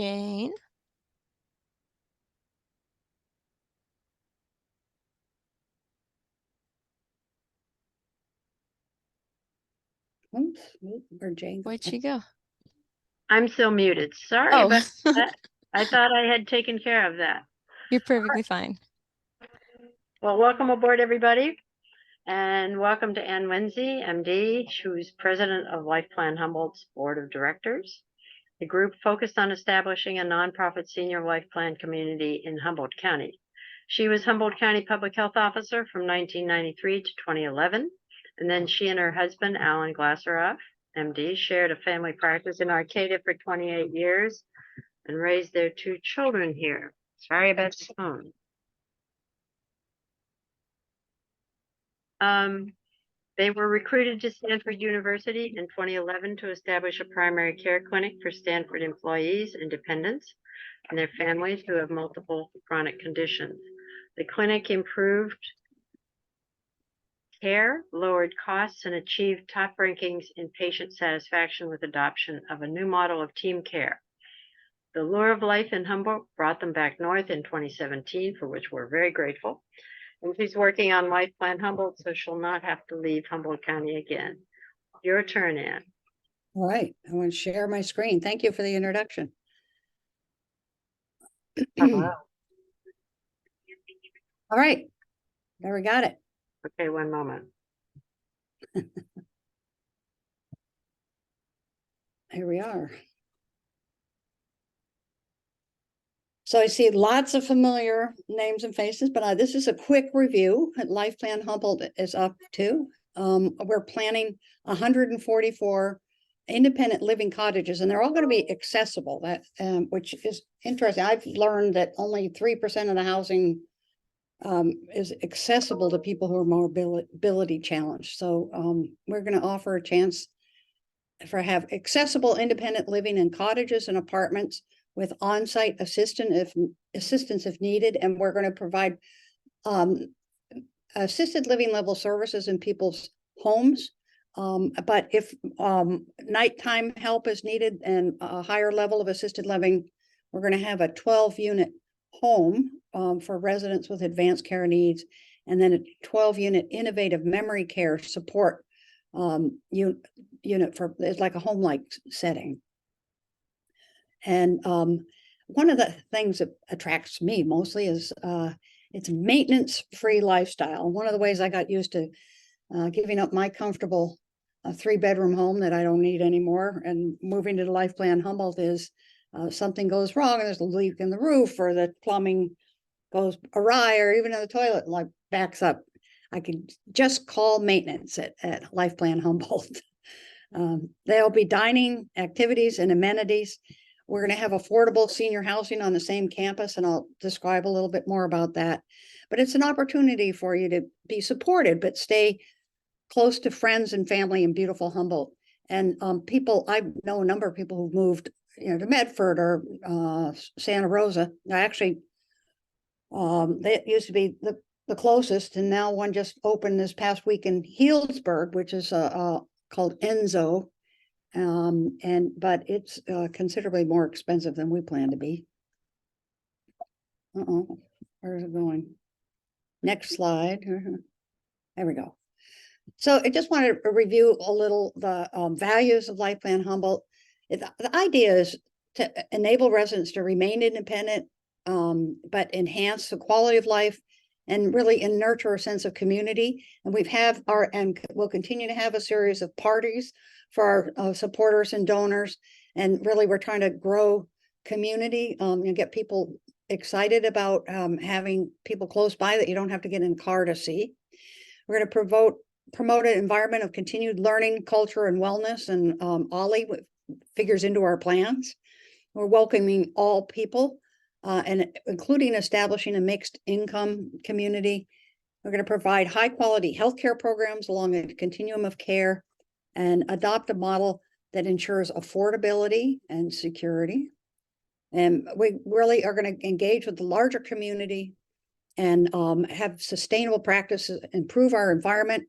Jane. Oops, where'd Jane go? Where'd she go? I'm still muted. Sorry Oh, about that. I thought I had taken care of that. you're perfectly fine. Well, welcome aboard, everybody. And welcome to Ann Lindsay, MD, who's president of Life Plan Humboldt's board of directors. The group focused on establishing a nonprofit senior life plan community in Humboldt County. She was Humboldt County Public Health Officer from 1993 to 2011. And then she and her husband, Alan Glaseroff, MD, shared a family practice in Arcata for 28 years and raised their 2 children here. Sorry about the phone. They were recruited to Stanford University in 2011 to establish a primary care clinic for Stanford employees and dependents and their families who have multiple chronic conditions. The clinic improved care, lowered costs, and achieved top rankings in patient satisfaction with adoption of a new model of team care. The lure of life in Humboldt brought them back north in 2017, for which we're very grateful. And she's working on Life Plan Humboldt, so she'll not have to leave Humboldt County again. Your turn, Ann. All right, I want to share my screen. Thank you for the introduction. Hello. All right, there we got it. Okay, one moment. Here we are. So I see lots of familiar names and faces, but this is a quick review. Life Plan Humboldt is up to. We're planning 144 independent living cottages, and they're all going to be accessible, which is interesting. I've learned that only 3% of the housing is accessible to people who are mobility challenged. So we're going to offer a chance for have accessible independent living in cottages and apartments with on-site assistance if needed, and we're going to provide assisted living level services in people's homes. But if nighttime help is needed and a higher level of assisted living, we're going to have a 12-unit home for residents with advanced care needs, and then a 12-unit innovative memory care support unit for it's like a home-like setting. And one of the things that attracts me mostly is it's a maintenance-free lifestyle. One of the ways I got used to giving up my comfortable 3-bedroom home that I don't need anymore and moving to the Life Plan Humboldt is something goes wrong and there's a leak in the roof or the plumbing goes awry or even the toilet like backs up. I can just call maintenance at Life Plan Humboldt. There'll be dining, activities, and amenities. We're going to have affordable senior housing on the same campus, and I'll describe a little bit more about that. But it's an opportunity for you to be supported, but stay close to friends and family in beautiful Humboldt. And I know a number of people who've moved, to Medford or Santa Rosa. Actually, they used to be the closest, and now one just opened this past week in Healdsburg, which is called Enzo. But it's considerably more expensive than we plan to be. Where is it going? Next slide. There we go. So I just wanted to review a little the values of Life Plan Humboldt. The idea is to enable residents to remain independent, but enhance the quality of life and really nurture a sense of community. And we'll continue to have a series of parties for our supporters and donors. And really, we're trying to grow community and get people excited about having people close by that you don't have to get in a car to see. We're going to promote an environment of continued learning, culture, and wellness, and OLLI figures into our plans. We're welcoming all people, and including establishing a mixed income community. We're going to provide high quality healthcare programs along a continuum of care and adopt a model that ensures affordability and security. And we really are going to engage with the larger community and have sustainable practices, improve our environment,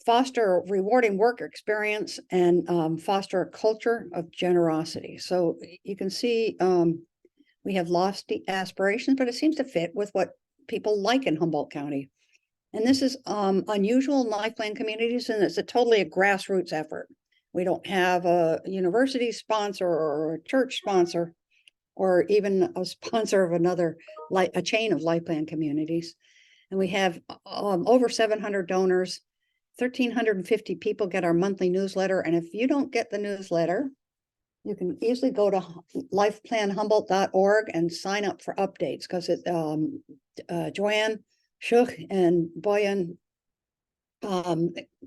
foster a rewarding work experience, and foster a culture of generosity. So you can see we have lofty aspirations, but it seems to fit with what people like in Humboldt County. And this is unusual in life plan communities, and it's totally a grassroots effort. We don't have a university sponsor or a church sponsor, or even a sponsor of another, like a chain of life plan communities. And we have over 700 donors. 1,350 people get our monthly newsletter. And if you don't get the newsletter, you can easily go to lifeplanhumboldt.org and sign up for updates, because Joanne Schuch and Boyan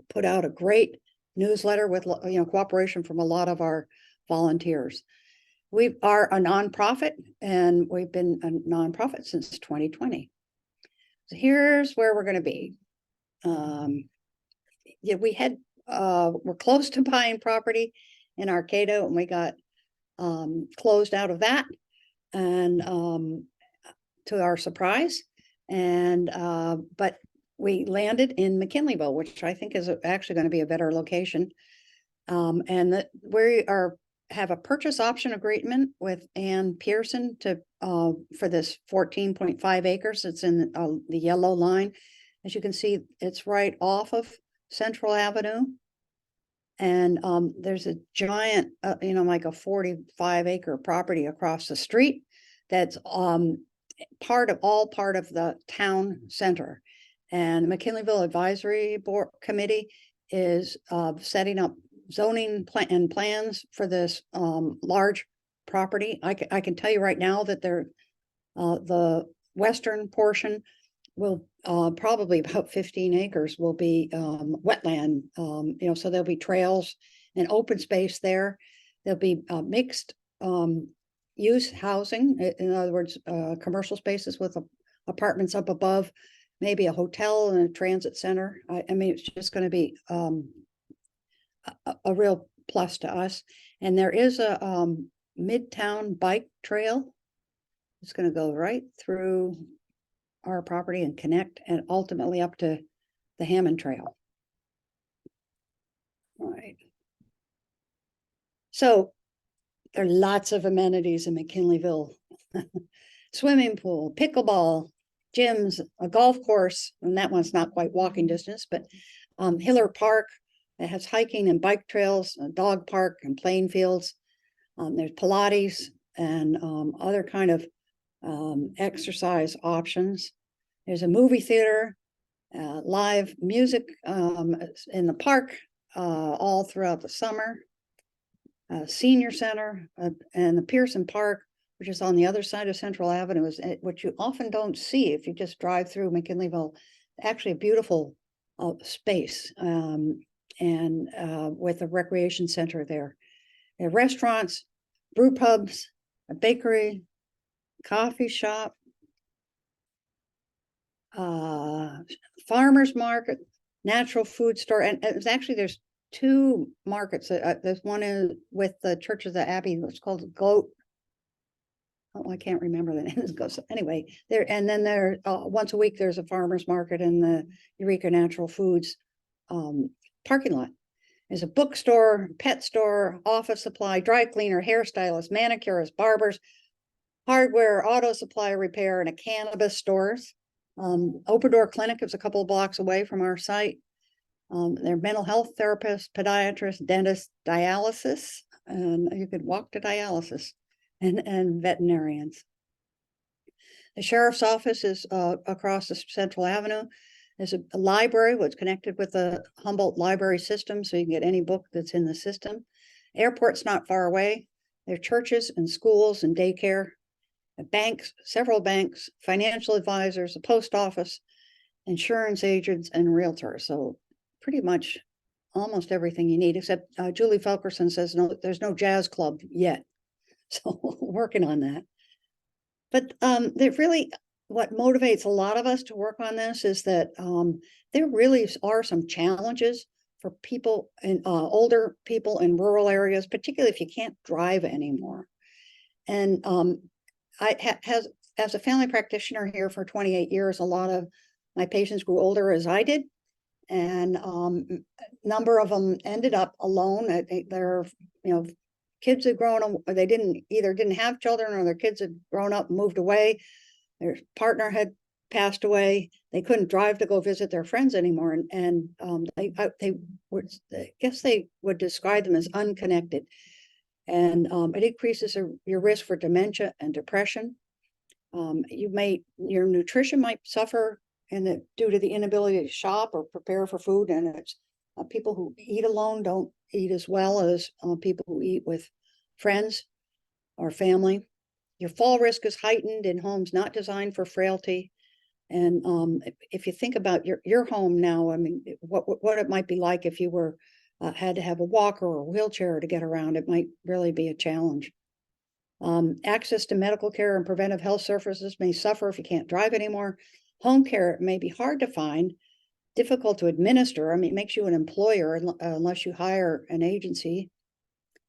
put out a great newsletter with cooperation from a lot of our volunteers. We are a nonprofit, and we've been a nonprofit since 2020. So here's where we're going to be. Yeah, we're close to buying property in Arcata, and we got closed out of that, and to our surprise, and but we landed in McKinleyville, which I think is actually going to be a better location, and that we have a purchase option agreement with Ann Pearson to for this 14.5 acres. It's in the yellow line. As you can see, it's right off of Central Avenue, and there's a giant, like a 45-acre property across the street that's part of the town center. And the McKinleyville Advisory Board Committee is setting up zoning plans for this large property. I can tell you right now that the western portion will probably about 15 acres will be wetland, so there'll be trails and open space there. There'll be mixed use housing, in other words, commercial spaces with apartments up above, maybe a hotel and a transit center. I mean, it's just going to be a real plus to us. And there is a Midtown bike trail. It's going to go right through our property and connect, and ultimately up to the Hammond Trail. All right. So there are lots of amenities in McKinleyville. Swimming pool, pickleball, gyms, a golf course, and that one's not quite walking distance, but Hiller Park, it has hiking and bike trails, a dog park and playing fields. There's Pilates and other kind of exercise options. There's a movie theater, live music in the park all throughout the summer. Senior center and the Pearson Park, which is on the other side of Central Avenue, is what you often don't see if you just drive through McKinleyville. Actually, a beautiful space, and with a recreation center there. There are restaurants, brew pubs, a bakery, coffee shop, farmers market, natural food store, and it's actually there's two markets. There's one is with the Church of the Abbey. It's called Goat. Oh, I can't remember the name. Anyway, there, and then there once a week there's a farmers market in the Eureka Natural Foods parking lot. There's a bookstore, pet store, office supply, dry cleaner, hairstylist, manicurist, barbers, hardware, auto supply repair, and a cannabis stores. Open Door Clinic is a couple of blocks away from our site. There are mental health therapists, podiatrists, dentists, dialysis, and you could walk to dialysis, and veterinarians. The sheriff's office is across the Central Avenue. There's a library which is connected with the Humboldt library system, so you can get any book that's in the system. Airport's not far away. There are churches and schools and daycare, banks, several banks, financial advisors, a post office, insurance agents, and realtors. So pretty much almost everything you need, except Julie Felkerson says no, there's no jazz club yet. So working on that. But what motivates a lot of us to work on this is that there really are some challenges for people and older people in rural areas, particularly if you can't drive anymore. And as a family practitioner here for 28 years, a lot of my patients grew older as I did. and number of them ended up alone. Their kids had grown up, they didn't have children, or their kids had grown up and moved away. Their partner had passed away. They couldn't drive to go visit their friends anymore, and they were, I guess they would describe them as unconnected. And it increases your risk for dementia and depression. Your nutrition might suffer due to the inability to shop or prepare for food. And it's people who eat alone don't eat as well as people who eat with friends or family. Your fall risk is heightened in homes not designed for frailty. And if you think about your home now, I mean, what it might be like if you were had to have a walker or a wheelchair to get around, it might really be a challenge. Access to medical care and preventive health services may suffer if you can't drive anymore. Home care may be hard to find, difficult to administer. I mean, it makes you an employer unless you hire an agency,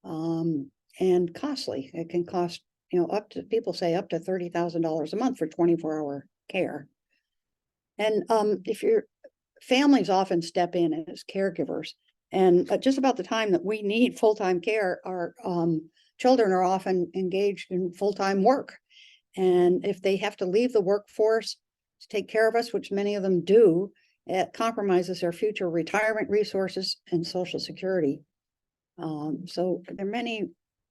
and costly. It can cost, people say up to $30,000 a month for 24-hour care. And if your families often step in as caregivers, and just about the time that we need full-time care, our children are often engaged in full-time work. And if they have to leave the workforce to take care of us, which many of them do, it compromises their future retirement resources and Social Security. So there are many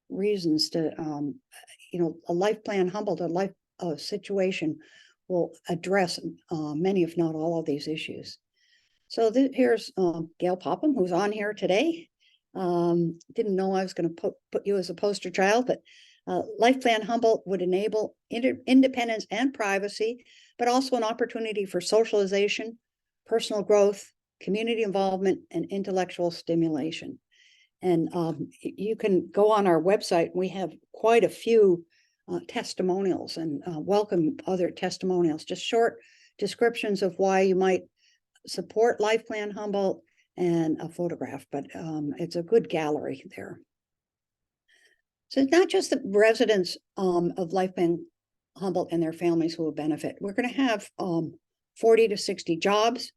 reasons to, a Life Plan Humboldt, a life situation will address many, if not all, of these issues. So here's Gail Popham, who's on here today. Didn't know I was going to put you as a poster child, but Life Plan Humboldt would enable independence and privacy, but also an opportunity for socialization, personal growth, community involvement, and intellectual stimulation. And you can go on our website. We have quite a few testimonials, and welcome other testimonials, just short descriptions of why you might support Life Plan Humboldt, and a photograph, but it's a good gallery there. So it's not just the residents of Life Plan Humboldt and their families who will benefit. We're going to have 40 to 60 jobs,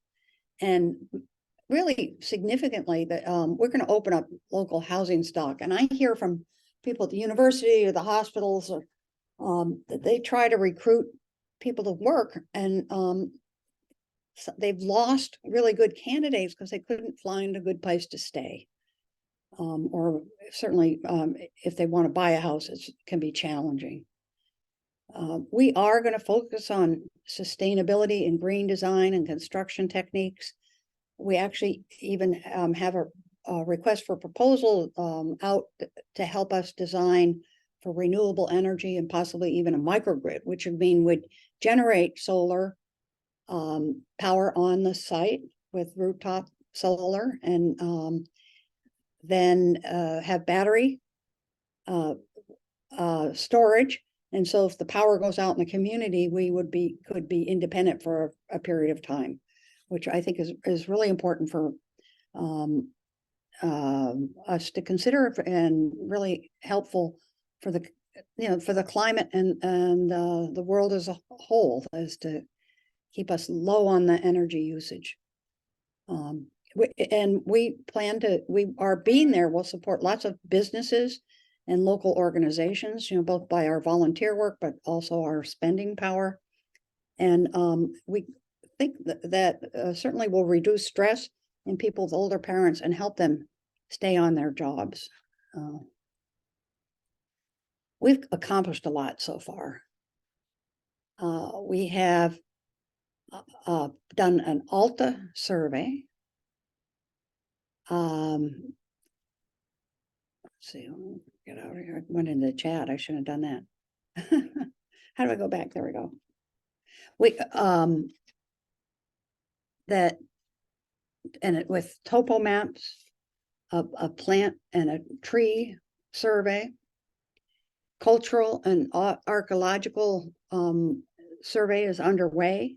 and really significantly that we're going to open up local housing stock. And I hear from people at the university or the hospitals that they try to recruit people to work, and so they've lost really good candidates because they couldn't find a good place to stay. Or certainly if they want to buy a house, it can be challenging. We are going to focus on sustainability and green design and construction techniques. We actually even have a request for proposal out to help us design for renewable energy and possibly even a microgrid, which would generate solar power on the site with rooftop solar, and then have battery storage. And so if the power goes out in the community, we could be independent for a period of time, which I think is really important for us to consider, and really helpful for the climate and the world as a whole, is to keep us low on the energy usage. We are being there. We'll support lots of businesses and local organizations, both by our volunteer work, but also our spending power. And we think that certainly will reduce stress in people with older parents and help them stay on their jobs. We've accomplished a lot so far. We have done an ALTA survey. Let's see, get out of here. I went into the chat. I shouldn't have done that. How do I go back? There we go. With topo maps, a plant and a tree survey, cultural and archaeological survey is underway.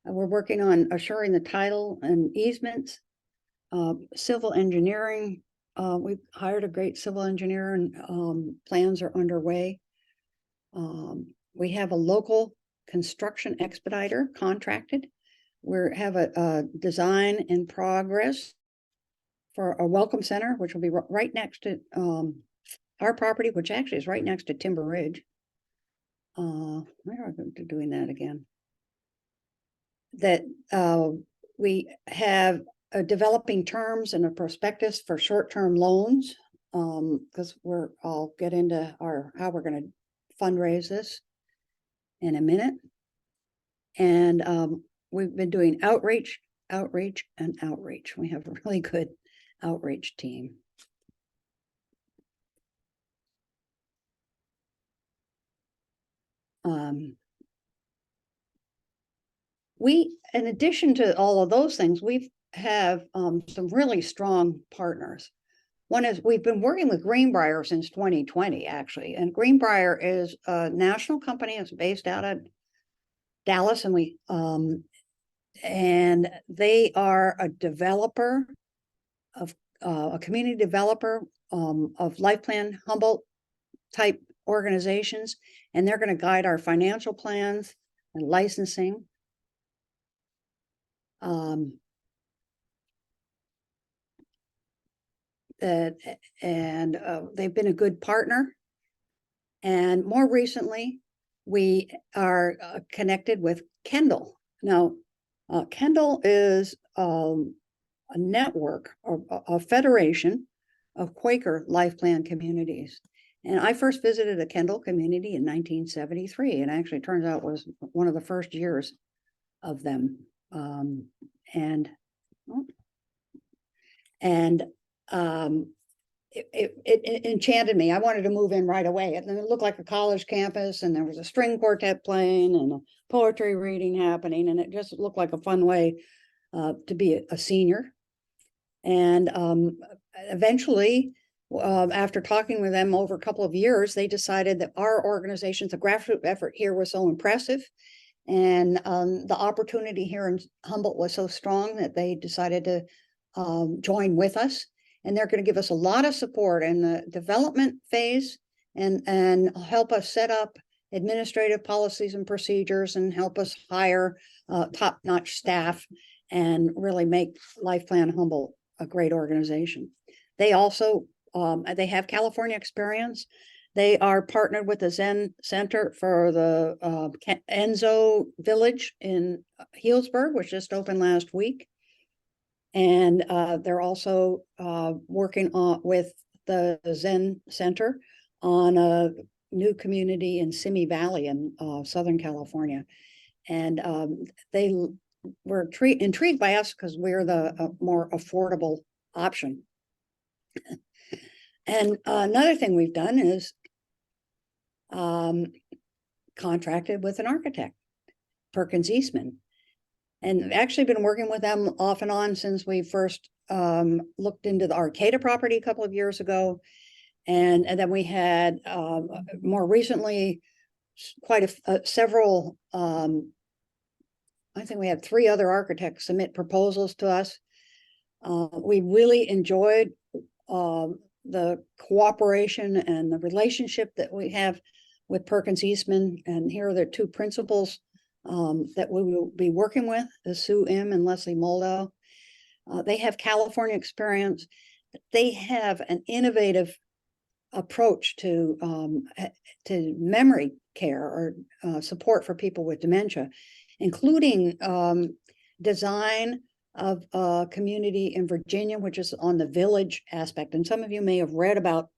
We're working on assuring the title and easements, civil engineering. We've hired a great civil engineer, and plans are underway. We have a local construction expediter contracted. we have a design in progress for a welcome center, which will be right next to our property, which actually is right next to Timber Ridge. Where are we doing that again? That we have developing terms and a prospectus for short-term loans, because I'll get into how we're going to fundraise this in a minute. And we've been doing outreach. We have a really good outreach team. In addition to all of those things, we have some really strong partners. One is we've been working with Greenbrier since 2020, actually, and Greenbrier is a national company. It's based out of Dallas, and they are a developer of a community developer of Life Plan Humboldt type organizations, and they're going to guide our financial plans and licensing. They've been a good partner. And more recently, we are connected with Kendall. Now, Kendall is a network or a federation of Quaker Life Plan communities. And I first visited a Kendall community in 1973, and actually turns out it was one of the first years of them. It enchanted me. I wanted to move in right away. And it looked like a college campus, and there was a string quartet playing and a poetry reading happening, and it just looked like a fun way to be a senior. And eventually, after talking with them over a couple of years, they decided that our organization's grassroots effort here was so impressive, and the opportunity here in Humboldt was so strong that they decided to join with us. And they're going to give us a lot of support in the development phase and help us set up administrative policies and procedures and help us hire top-notch staff and really make Life Plan Humboldt a great organization. They also, they have California experience. They are partnered with the Zen Center for the Enzo Village in Healdsburg, which just opened last week. And they're also working with the Zen Center on a new community in Simi Valley in Southern California. And they were intrigued by us because we're the more affordable option. And another thing we've done is contracted with an architect, Perkins Eastman. And actually been working with them off and on since we first looked into the Arcata property a couple of years ago. And then we had more recently quite several, I think we had 3 other architects submit proposals to us. We really enjoyed the cooperation and the relationship that we have with Perkins Eastman. And here are the 2 principals that we will be working with, Sue M. and Leslie Moldow. They have California experience. They have an innovative approach to memory care or support for people with dementia, including design of a community in Virginia, which is on the village aspect. And some of you may have read about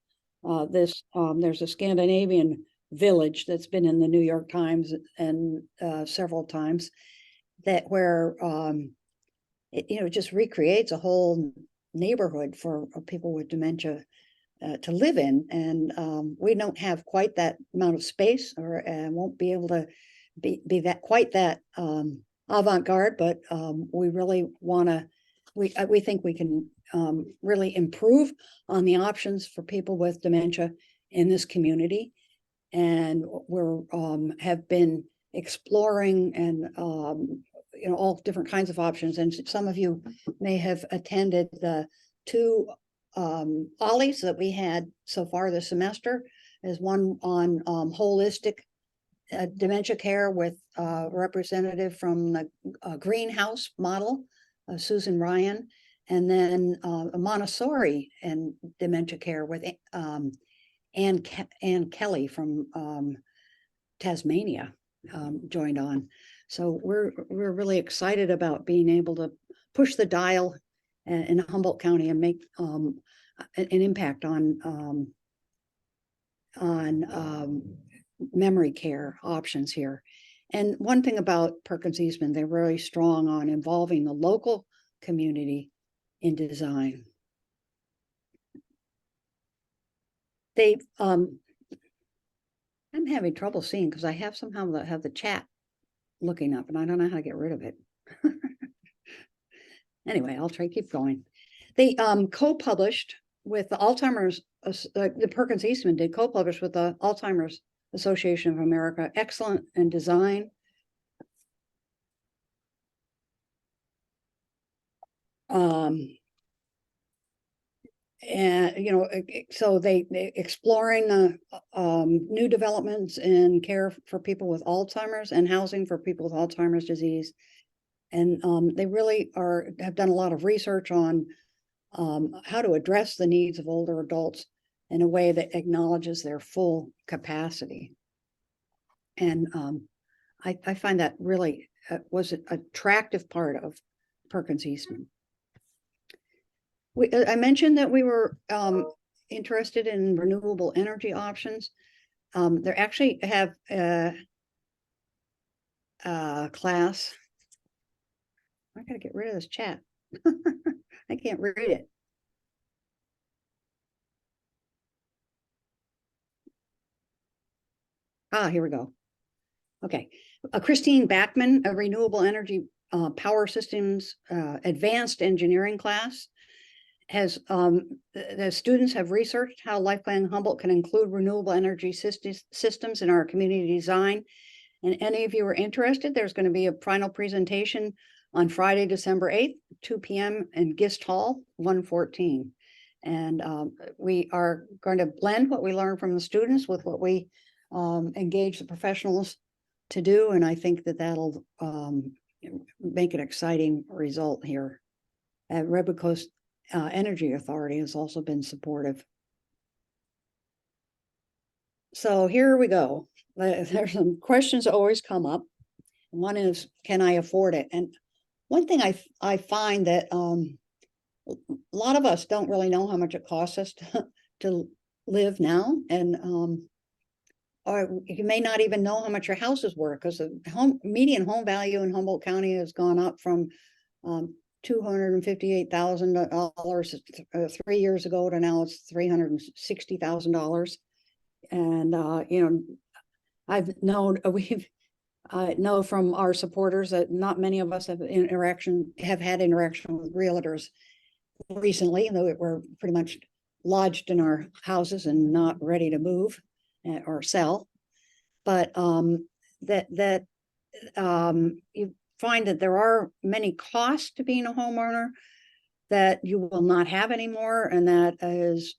this. There's a Scandinavian village that's been in the New York Times and several times, that where it just recreates a whole neighborhood for people with dementia to live in. And we don't have quite that amount of space, or won't be able to be that quite that avant-garde, but we really want to, we think we can really improve on the options for people with dementia in this community. And we're have been exploring and all different kinds of options. And some of you may have attended the 2 OLLIs that we had so far this semester. There's one on holistic dementia care with a representative from the greenhouse model, Susan Ryan, and then a Montessori and dementia care with Ann Kelly from Tasmania joined on. So we're really excited about being able to push the dial in Humboldt County and make an impact on memory care options here. And one thing about Perkins Eastman, they're very strong on involving the local community in design. They I'm having trouble seeing because I have somehow have the chat looking up and I don't know how to get rid of it. Anyway, I'll try to keep going. They co-published with the Alzheimer's, the Perkins Eastman did co-publish with the Alzheimer's Association of America, Excellent in Design. And so they exploring the new developments in care for people with Alzheimer's and housing for people with Alzheimer's disease. And they really have done a lot of research on how to address the needs of older adults in a way that acknowledges their full capacity. And I find that really was an attractive part of Perkins Eastman. I mentioned that we were interested in renewable energy options. They actually have a class. I gotta get rid of this chat. I can't read it. Here we go. Okay. Christine Backman, a renewable energy power systems advanced engineering class, has the students have researched how Life Plan Humboldt can include renewable energy systems in our community design. And any of you are interested, there's going to be a final presentation on Friday, December 8th, 2 p.m. in Gist Hall 114. And we are going to blend what we learn from the students with what we engage the professionals to do. And I think that that'll make an exciting result here. Redwood Coast Energy Authority has also been supportive. So here we go. There's some questions that always come up. One is, can I afford it? And one thing I find that a lot of us don't really know how much it costs us to live now. And or you may not even know how much your house is worth, because the median home value in Humboldt County has gone up from $258,000 3 years ago to now it's $360,000. And I've known I know from our supporters that not many of us have had interaction with realtors recently, though we're pretty much lodged in our houses and not ready to move or sell. But you find that there are many costs to being a homeowner that you will not have anymore, and that is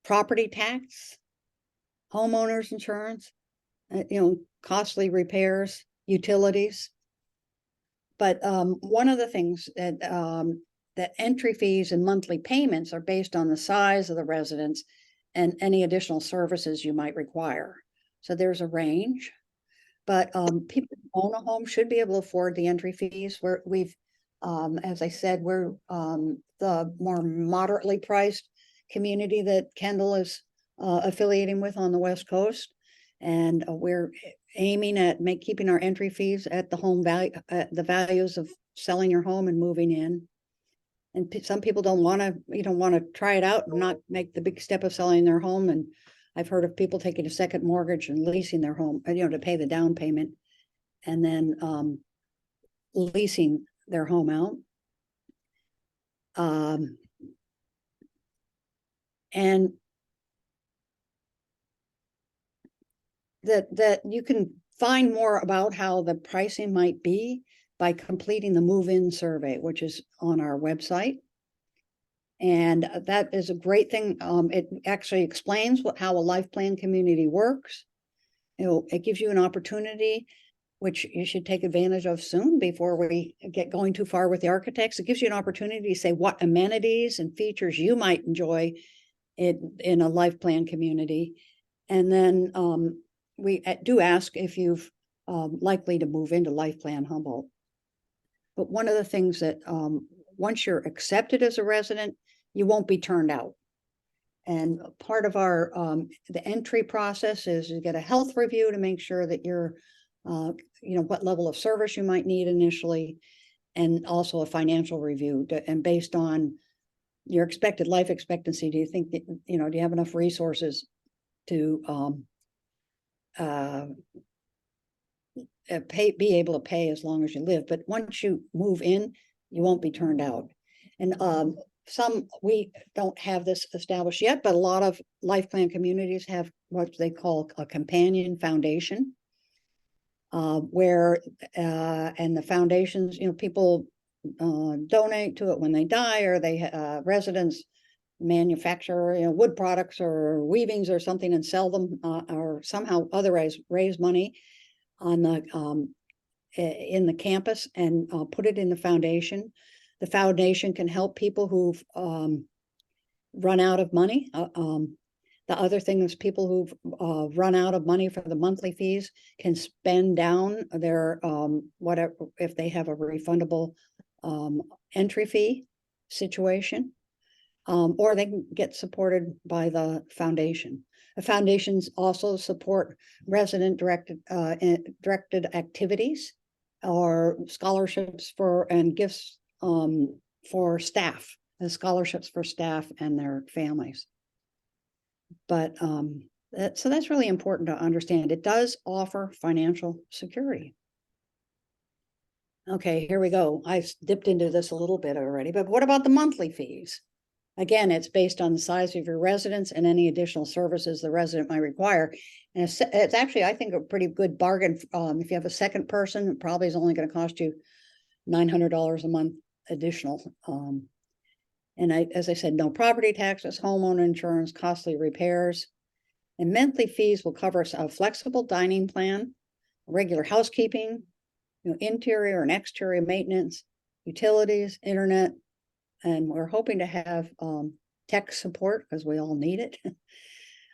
property tax, homeowners insurance, costly repairs, utilities. But one of the things that entry fees and monthly payments are based on the size of the residence and any additional services you might require. So there's a range, but people who own a home should be able to afford the entry fees. As I said, we're the more moderately priced community that Kendall is affiliating with on the West Coast. And we're aiming at keeping our entry fees at the home value, the values of selling your home and moving in. And some people don't want to try it out and not make the big step of selling their home. And I've heard of people taking a second mortgage and leasing their home, to pay the down payment, and then leasing their home out. And that you can find more about how the pricing might be by completing the move-in survey, which is on our website. And that is a great thing. It actually explains how a life plan community works. It gives you an opportunity, which you should take advantage of soon before we get going too far with the architects. It gives you an opportunity to say what amenities and features you might enjoy in a life plan community. And then we do ask if you've likely to move into Life Plan Humboldt. But one of the things that once you're accepted as a resident, you won't be turned out. And part of our the entry process is you get a health review to make sure that you're, what level of service you might need initially, and also a financial review. And based on your expected life expectancy, do you think that, do you have enough resources to be able to pay as long as you live? But once you move in, you won't be turned out. And we don't have this established yet, but a lot of life plan communities have what they call a companion foundation, where and the foundations, people donate to it when they die, or they residents manufacture wood products or weavings or something and sell them, or somehow otherwise raise money on the in the campus and put it in the foundation. The foundation can help people who've run out of money. The other thing is people who've run out of money for the monthly fees can spend down their whatever, if they have a refundable entry fee situation, or they can get supported by the foundation. The foundations also support resident directed activities or scholarships and gifts for staff, and scholarships for staff and their families. But so that's really important to understand. It does offer financial security. Okay, here we go. I've dipped into this a little bit already, but what about the monthly fees? Again, it's based on the size of your residence and any additional services the resident might require. And it's actually, I think, a pretty good bargain. If you have a second person, it probably is only going to cost you $900 a month additional. And as I said, no property taxes, homeowner insurance, costly repairs. And monthly fees will cover a flexible dining plan, regular housekeeping, interior and exterior maintenance, utilities, internet, and we're hoping to have tech support because we all need it.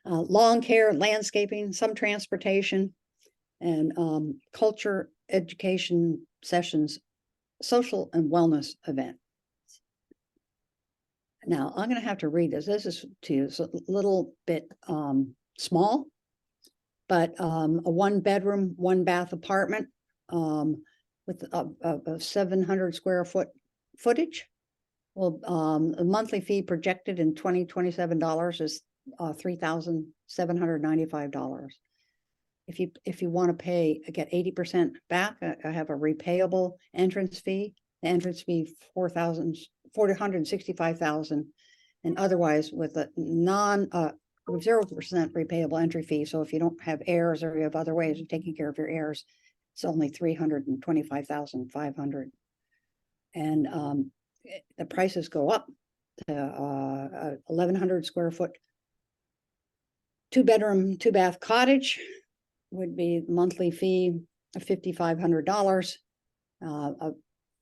Lawn care, landscaping, some transportation, and culture, education sessions, social and wellness event. Now, I'm going to have to read this. This is to you, so a little bit small, but a 1-bedroom, 1-bath apartment with a 700 square foot footage. Well, the monthly fee projected in $2027 is $3,795. If you want to pay, get 80% back, I have a repayable entrance fee. The entrance fee $465,000, and otherwise with a 0% repayable entry fee. So if you don't have heirs or you have other ways of taking care of your heirs, it's only $325,500. And the prices go up to 1,100 square foot 2-bedroom, 2-bath cottage would be monthly fee of $5,500. A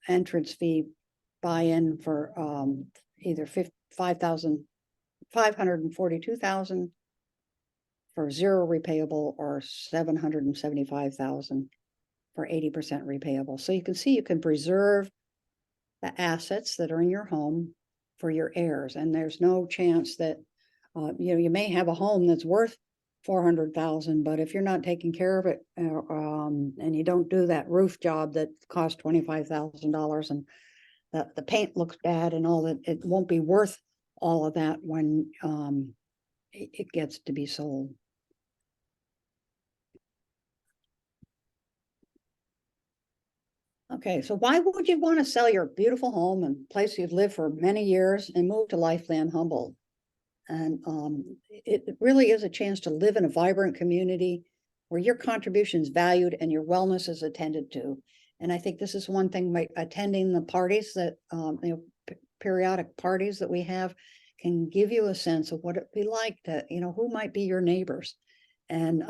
entrance fee buy-in for either $5,542,000 for 0 repayable, or $775,000 for 80% repayable. So you can see you can preserve the assets that are in your home for your heirs, and there's no chance that you may have a home that's worth $400,000, but if you're not taking care of it, and you don't do that roof job that costs $25,000, and the paint looks bad and all that, it won't be worth all of that when it gets to be sold. Okay, so why would you want to sell your beautiful home and place you've lived for many years and move to Life Plan Humboldt? And it really is a chance to live in a vibrant community where your contribution is valued and your wellness is attended to. And I think this is one thing by attending the parties that periodic parties that we have can give you a sense of what it'd be like to, who might be your neighbors. And,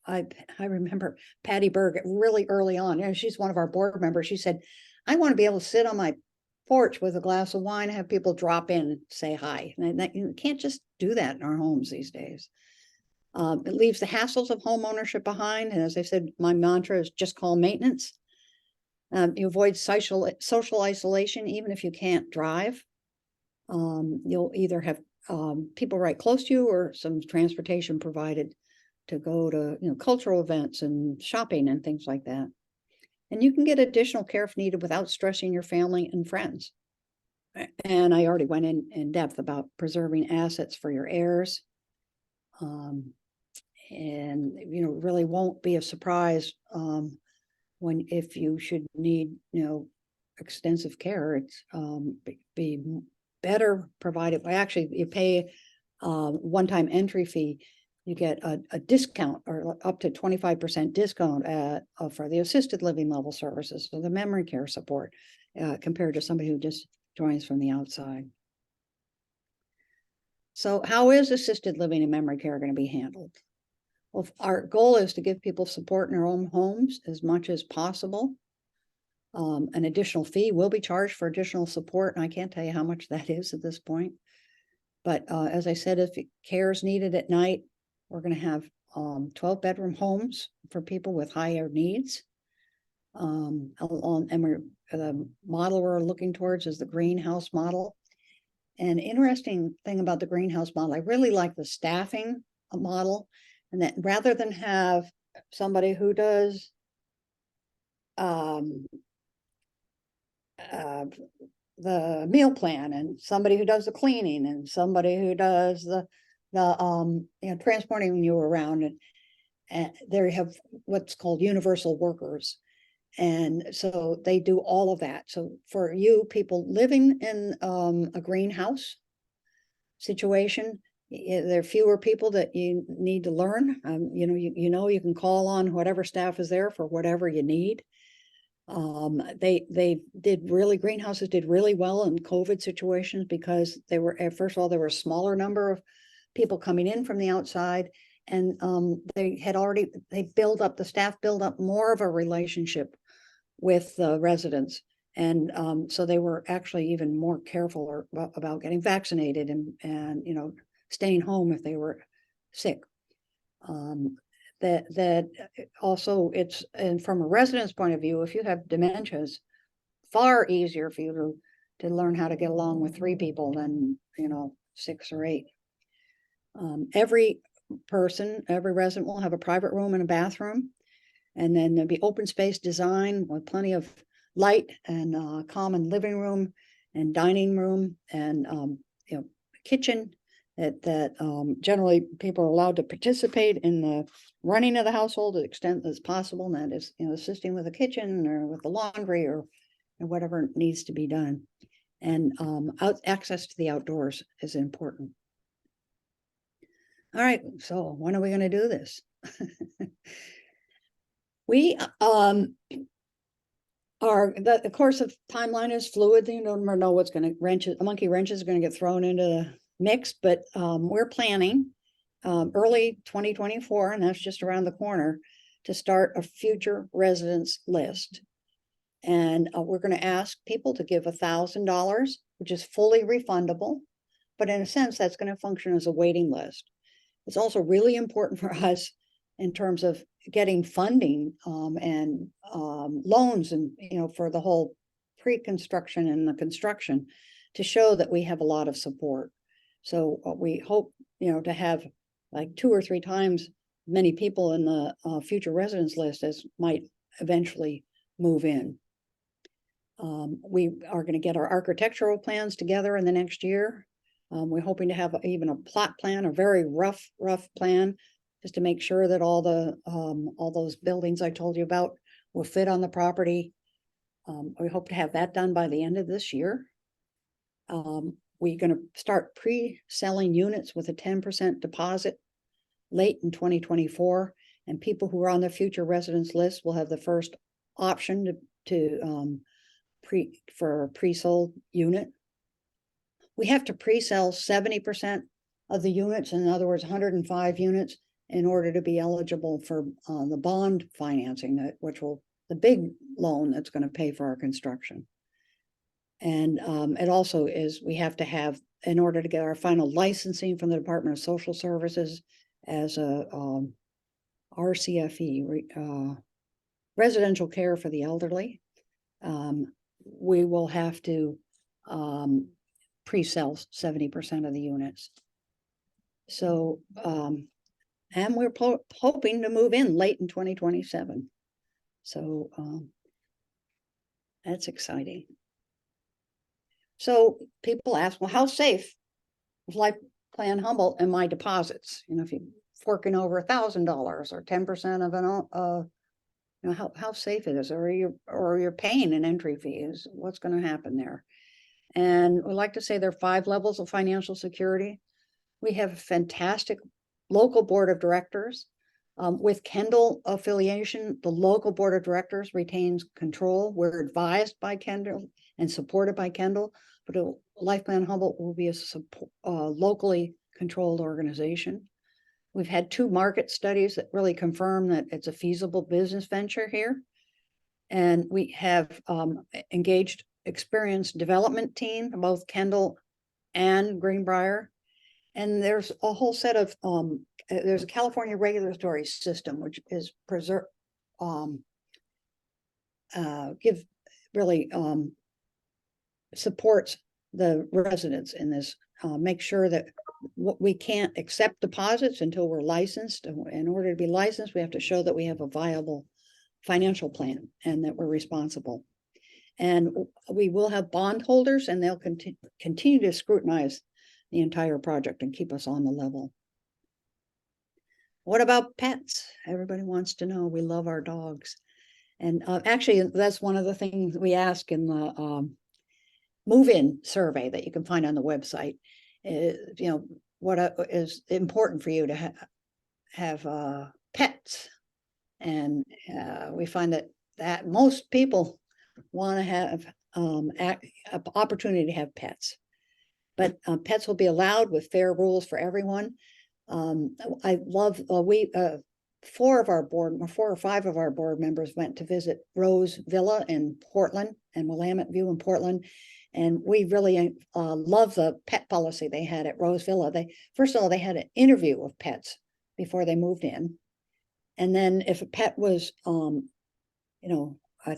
I remember Patty Berg really early on, she's one of our board members. She said, I want to be able to sit on my porch with a glass of wine and have people drop in and say hi. And you can't just do that in our homes these days. It leaves the hassles of home ownership behind. And as I said, my mantra is just call maintenance. You avoid social isolation, even if you can't drive. You'll either have people right close to you or some transportation provided to go to cultural events and shopping and things like that. And you can get additional care if needed without stressing your family and friends. And I already went in depth about preserving assets for your heirs. And really won't be a surprise if you should need extensive care. It's be better provided. Actually, you pay one-time entry fee. You get a discount or up to 25% discount for the assisted living level services, so the memory care support, compared to somebody who just joins from the outside. So how is assisted living and memory care going to be handled? Well, our goal is to give people support in their own homes as much as possible. An additional fee will be charged for additional support, and I can't tell you how much that is at this point. But as I said, if care is needed at night, we're going to have 12-bedroom homes for people with higher needs. And the model we're looking towards is the greenhouse model. And interesting thing about the greenhouse model, I really like the staffing model, and that rather than have somebody who does the meal plan and somebody who does the cleaning and somebody who does the transporting you around, and there you have what's called universal workers. And so they do all of that. So for you people living in a greenhouse situation, there are fewer people that you need to learn. You can call on whatever staff is there for whatever you need. Greenhouses did really well in COVID situations because first of all, there were a smaller number of people coming in from the outside, and the staff build up more of a relationship with the residents. And so they were actually even more careful about getting vaccinated and staying home if they were sick. That also, and from a resident's point of view, if you have dementia, it's far easier for you to learn how to get along with 3 people than 6 or 8. Every resident will have a private room and a bathroom, and then there'll be open space design with plenty of light and common living room and dining room and kitchen. That generally people are allowed to participate in the running of the household to the extent that's possible, and that is assisting with the kitchen or with the laundry or whatever needs to be done. And access to the outdoors is important. All right, so when are we going to do this? We the course of timeline is fluid. You don't know what's going to monkey wrenches are going to get thrown into the mix, but we're planning early 2024, and that's just around the corner, to start a future residents list. And we're going to ask people to give $1,000, which is fully refundable, but in a sense, that's going to function as a waiting list. It's also really important for us in terms of getting funding and loans and for the whole pre-construction and the construction, to show that we have a lot of support. So we hope to have like 2 or 3 times many people in the future residents list as might eventually move in. We are going to get our architectural plans together in the next year. We're hoping to have even a plot plan, a very rough plan, just to make sure that all those buildings I told you about will fit on the property. We hope to have that done by the end of this year. We're going to start pre-selling units with a 10% deposit late in 2024, and people who are on the future residents list will have the first option to for a pre-sold unit. We have to pre-sell 70% of the units, in other words, 105 units, in order to be eligible for the bond financing, which will the big loan that's going to pay for our construction. And it also is, we have to have, in order to get our final licensing from the Department of Social Services as a RCFE, residential care for the elderly, we will have to pre-sell 70% of the units. So, and we're hoping to move in late in 2027. So that's exciting. So people ask, well, how safe is Life Plan Humboldt and my deposits? You know, if you're forking over $1,000 or 10% of an, you know, how safe it is, or you're paying an entry fee, is what's going to happen there. And we like to say there are 5 levels of financial security. We have a fantastic local board of directors. With Kendall affiliation, the local board of directors retains control. We're advised by Kendall and supported by Kendall, but Life Plan Humboldt will be a locally controlled organization. We've had 2 market studies that really confirm that it's a feasible business venture here. And we have engaged experienced development team, both Kendall and Greenbrier. And there's a whole set of, there's a California regulatory system, which is supports the residents in this, make sure that we can't accept deposits until we're licensed. In order to be licensed, we have to show that we have a viable financial plan and that we're responsible. And we will have bondholders, and they'll continue to scrutinize the entire project and keep us on the level. What about pets? Everybody wants to know. We love our dogs. And actually, that's one of the things we ask in the move-in survey that you can find on the website. You know, what is important for you to have pets? And we find that most people want to have an opportunity to have pets. But pets will be allowed with fair rules for everyone. I love, 4 or 5 of our board members went to visit Rose Villa in Portland and Willamette View in Portland. And we really love the pet policy they had at Rose Villa. First of all, they had an interview of pets before they moved in. And then if a pet was, you know, a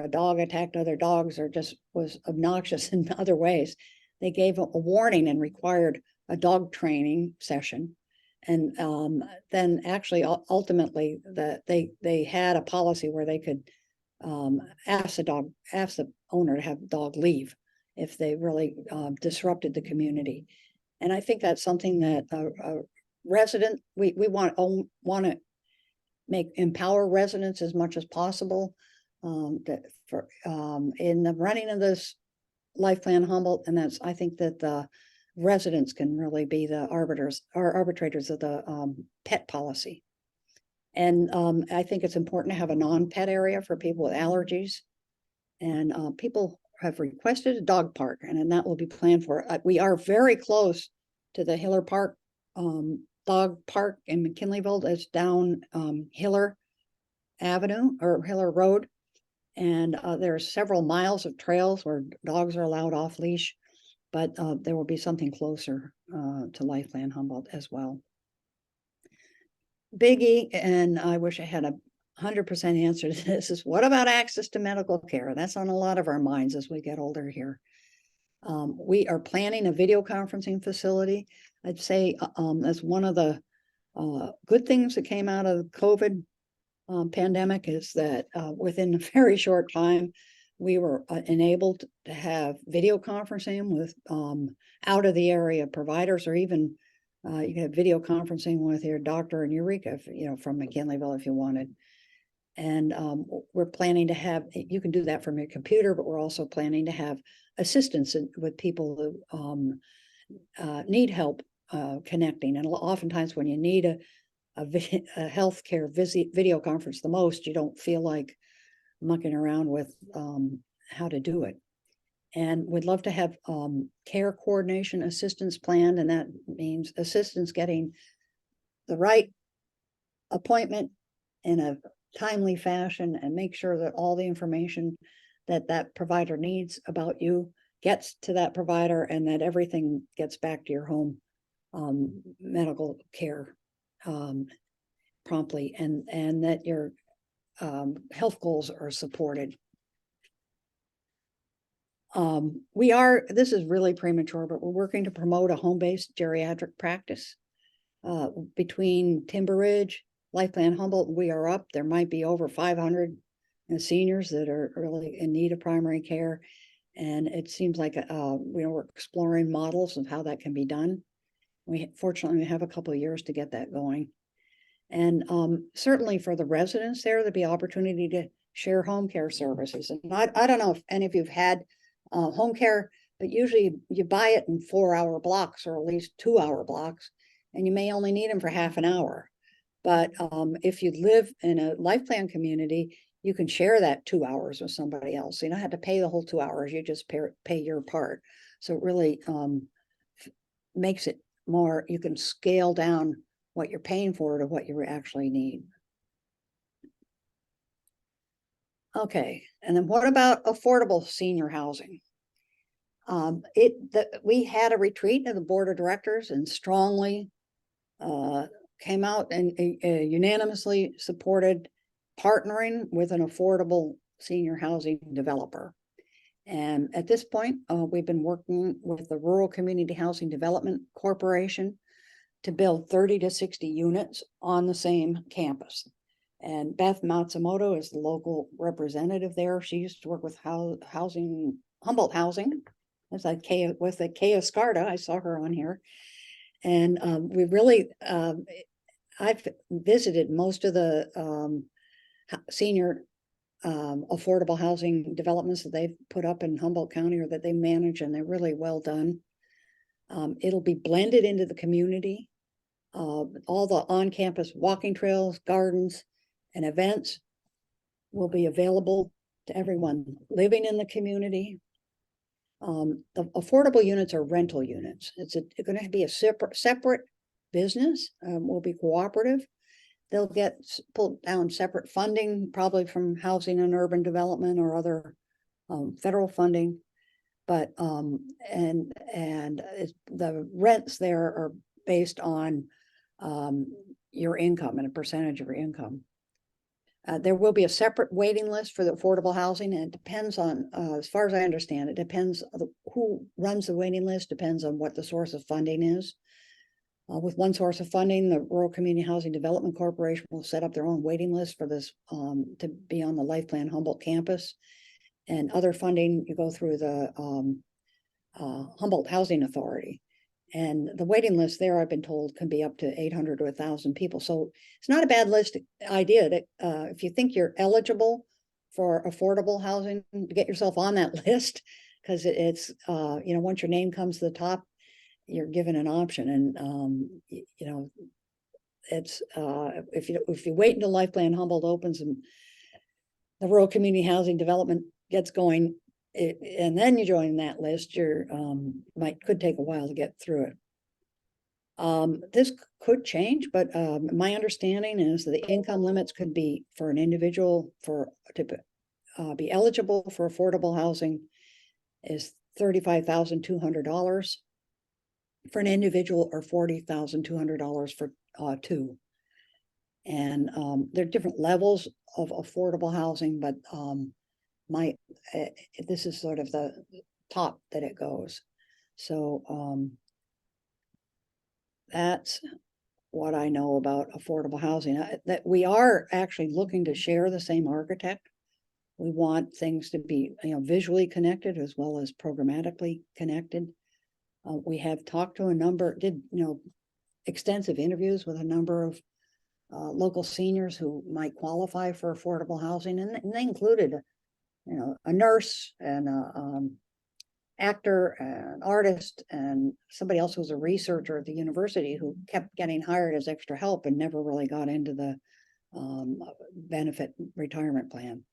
dog attacked other dogs or just was obnoxious in other ways, they gave a warning and required a dog training session. And then actually, ultimately, they had a policy where they could ask the owner to have the dog leave if they really disrupted the community. And I think that's something that a resident, we want to empower residents as much as possible in the running of this Life Plan Humboldt. And I think that the residents can really be the arbitrators of the pet policy. And I think it's important to have a non-pet area for people with allergies. And people have requested a dog park, and that will be planned for. We are very close to the Hiller Park dog park in McKinleyville. That's down Hiller Avenue or Hiller Road. And there are several miles of trails where dogs are allowed off leash, but there will be something closer to Life Plan Humboldt as well. Biggie, and I wish I had 100% answer to this, is what about access to medical care? That's on a lot of our minds as we get older here. We are planning a video conferencing facility. I'd say that's one of the good things that came out of the COVID pandemic, is that within a very short time, we were enabled to have video conferencing with out of the area providers, or even you can have video conferencing with your doctor in Eureka, from McKinleyville if you wanted. And we're planning to have, you can do that from your computer, but we're also planning to have assistance with people who need help connecting. And oftentimes when you need a healthcare video conference the most, you don't feel like mucking around with how to do it. And we'd love to have care coordination assistance planned, and that means assistance getting the right appointment in a timely fashion and make sure that all the information that that provider needs about you gets to that provider, and that everything gets back to your home medical care promptly, and that your health goals are supported. This is really premature, but we're working to promote a home-based geriatric practice between Timber Ridge, Life Plan Humboldt. We are up. There might be over 500 seniors that are really in need of primary care. And it seems like we're exploring models of how that can be done. Fortunately, we have a couple of years to get that going. And certainly for the residents there, there'd be opportunity to share home care services. And I don't know if any of you've had home care, but usually you buy it in 4-hour blocks, or at least 2-hour blocks, and you may only need them for half an hour. But if you live in a life plan community, you can share that 2 hours with somebody else. So you don't have to pay the whole 2 hours, you just pay your part. So it really makes it more, you can scale down what you're paying for to what you actually need. Okay, and then what about affordable senior housing? We had a retreat of the board of directors and strongly came out and unanimously supported partnering with an affordable senior housing developer. And at this point, we've been working with the Rural Community Housing Development Corporation to build 30 to 60 units on the same campus. And Beth Matsumoto is the local representative there. She used to work with Humboldt Housing. It's like with the Escarta. I saw her on here. And we really, I've visited most of the senior affordable housing developments that they've put up in Humboldt County or that they manage, and they're really well done. It'll be blended into the community. All the on-campus walking trails, gardens, and events will be available to everyone living in the community. The affordable units are rental units. It's going to be a separate business. Will be cooperative. They'll get pulled down separate funding, probably from Housing and Urban Development or other federal funding. But the rents there are based on your income and a percentage of your income. There will be a separate waiting list for the affordable housing, and it depends on, as far as I understand, it depends on who runs the waiting list, depends on what the source of funding is. With one source of funding, the Rural Community Housing Development Corporation will set up their own waiting list for this to be on the Life Plan Humboldt campus. And other funding, you go through the Humboldt Housing Authority. And the waiting list there, I've been told, can be up to 800 to 1,000 people. So it's not a bad list idea that if you think you're eligible for affordable housing, to get yourself on that list, because it's, once your name comes to the top, you're given an option. And, it's, if you wait until Life Plan Humboldt opens and the Rural Community Housing Development gets going, and then you join that list, you're could take a while to get through it. This could change, but my understanding is that the income limits could be for an individual to be eligible for affordable housing is $35,200 for an individual, or $40,200 for two. And there are different levels of affordable housing, but this is sort of the top that it goes. So that's what I know about affordable housing. That we are actually looking to share the same architect. We want things to be visually connected as well as programmatically connected. We have talked to did extensive interviews with a number of local seniors who might qualify for affordable housing, and they included a nurse and an actor, an artist, and somebody else who was a researcher at the university who kept getting hired as extra help and never really got into the benefit retirement plan.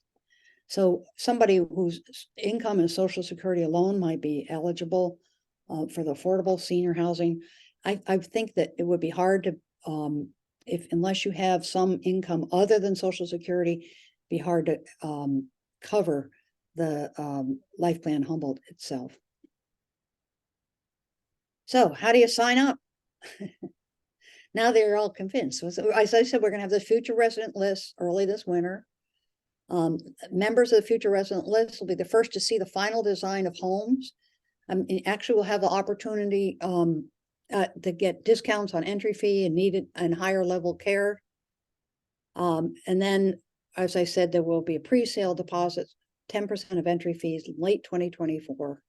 So somebody whose income and Social Security alone might be eligible for the affordable senior housing. I think that it would be hard to, unless you have some income other than Social Security, be hard to cover the Life Plan Humboldt itself. So how do you sign up? Now they're all convinced. So as I said, we're going to have the future resident list early this winter. Members of the future resident list will be the first to see the final design of homes. Actually, we'll have the opportunity to get discounts on entry fee and needed and higher level care. And then, as I said, there will be a pre-sale deposit, 10% of entry fees late 2024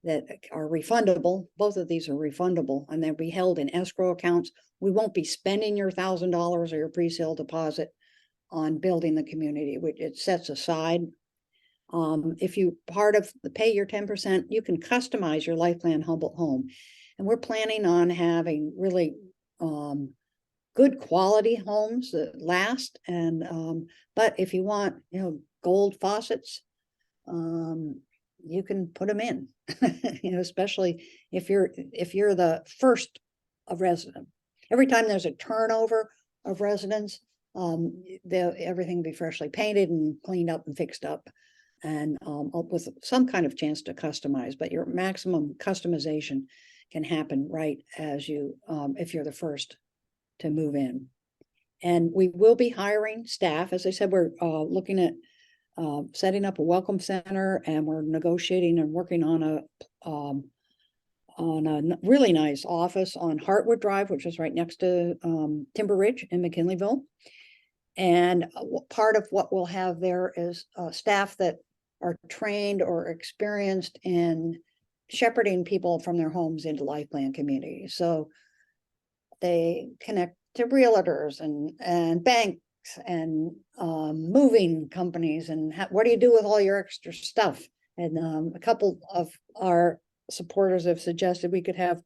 that are refundable. Both of these are refundable, and they'll be held in escrow accounts. We won't be spending your $1,000 or your pre-sale deposit on building the community, which it sets aside. If you pay your 10%, you can customize your Life Plan Humboldt home. And we're planning on having really good quality homes that last. And but if you want, gold faucets, you can put them in, especially if you're the first resident. Every time there's a turnover of residents, everything will be freshly painted and cleaned up and fixed up, and with some kind of chance to customize. But your maximum customization can happen right as you, if you're the first to move in. And we will be hiring staff. As I said, we're looking at setting up a welcome center, and we're negotiating and working on a really nice office on Hartwood Drive, which is right next to Timber Ridge in McKinleyville. And part of what we'll have there is staff that are trained or experienced in shepherding people from their homes into Life Plan communities. So they connect to realtors and banks and moving companies, and what do you do with all your extra stuff? And a couple of our supporters have suggested we could have,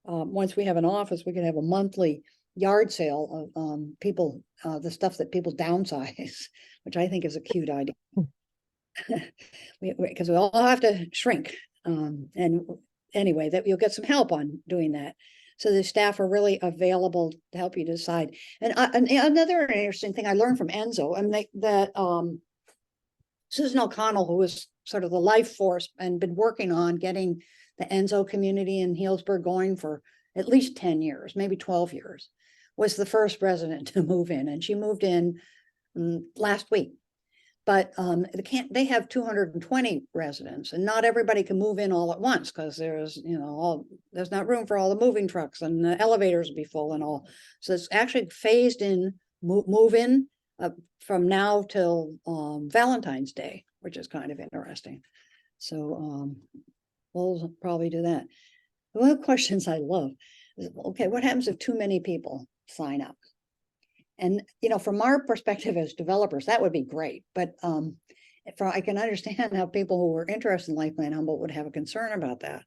once we have an office, we could have a monthly yard sale of people, the stuff that people downsize, which I think is a cute idea. Because we all have to shrink. And anyway, that you'll get some help on doing that. So the staff are really available to help you decide. And another interesting thing I learned from Enzo, that Susan O'Connell, who was sort of the life force and been working on getting the Enzo community in Healdsburg going for at least 10 years, maybe 12 years, was the first resident to move in. And she moved in last week. But they have 220 residents, and not everybody can move in all at once, because there's there's not room for all the moving trucks, and the elevators will be full and all. So it's actually phased in move in from now till Valentine's Day, which is kind of interesting. So we'll probably do that. One of the questions I love is, okay, what happens if too many people sign up? And, from our perspective as developers, that would be great. But I can understand how people who were interested in Life Plan Humboldt would have a concern about that.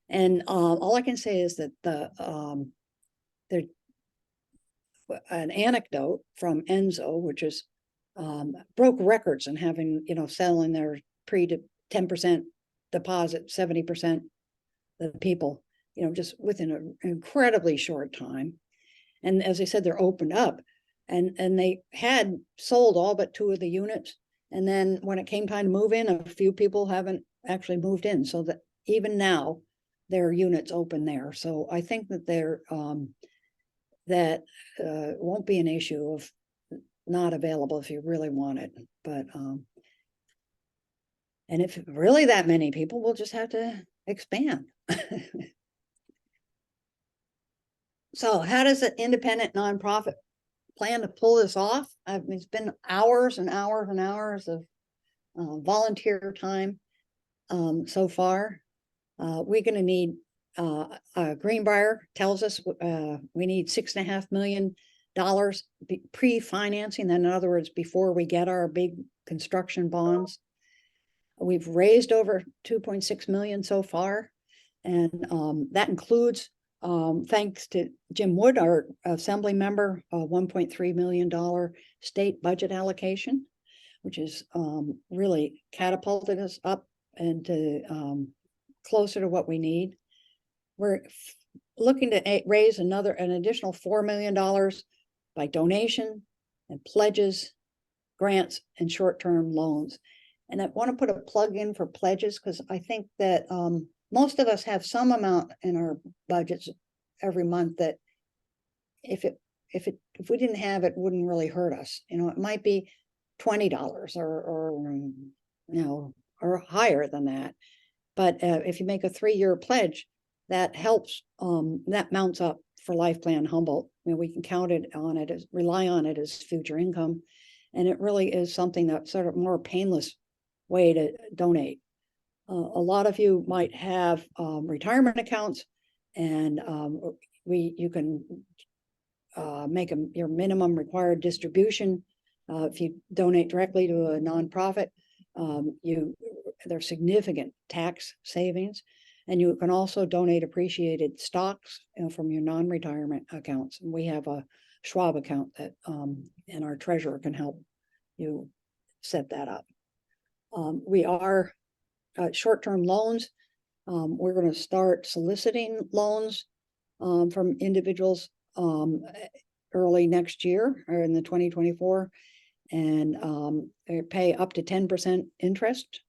And all I can say is that there's an anecdote from Enzo, which is broke records and having, selling their 10% deposit, 70% the people, just within an incredibly short time. And as I said, they're opened up, and they had sold all but 2 of the units. And then when it came time to move in, a few people haven't actually moved in. So that even now, there are units open there. So I think that that won't be an issue of not available if you really want it. But and if really that many people, we'll just have to expand. So how does an independent nonprofit plan to pull this off? It's been hours and hours and hours of volunteer time so far. We're going to need, Greenbrier tells us we need $6.5 million pre-financing. In other words, before we get our big construction bonds. We've raised over 2.6 million so far. And that includes, thanks to Jim Wood, our assembly member, a $1.3 million state budget allocation. which is really catapulted us up into closer to what we need. We're looking to raise an additional $4 million by donation and pledges, grants, and short-term loans. And I want to put a plug in for pledges because I think that most of us have some amount in our budgets every month that if we didn't have it, wouldn't really hurt us. You know, it might be $20 or higher than that. But if you make a 3-year pledge, that helps, that mounts up for Life Plan Humboldt. You know, we can count it on it, rely on it as future income. And it really is something that's sort of more painless way to donate. A lot of you might have retirement accounts, and you can make your minimum required distribution. If you donate directly to a nonprofit, there's significant tax savings. And you can also donate appreciated stocks from your non-retirement accounts. And we have a Schwab account that, and our treasurer can help you set that up. We are short-term loans. We're going to start soliciting loans from individuals early next year or in the 2024, and they pay up to 10% interest.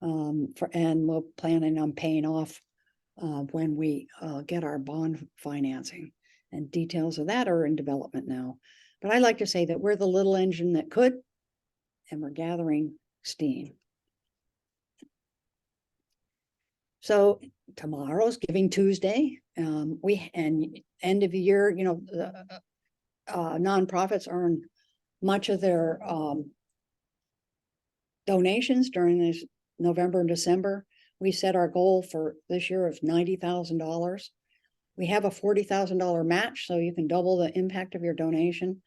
And we're planning on paying off when we get our bond financing, and details of that are in development now. But I like to say that we're the little engine that could, and we're gathering steam. So tomorrow's Giving Tuesday. And end of the year, you know, the nonprofits earn much of their donations during this November and December. We set our goal for this year of $90,000. We have a $40,000 match, so you can double the impact of your donation.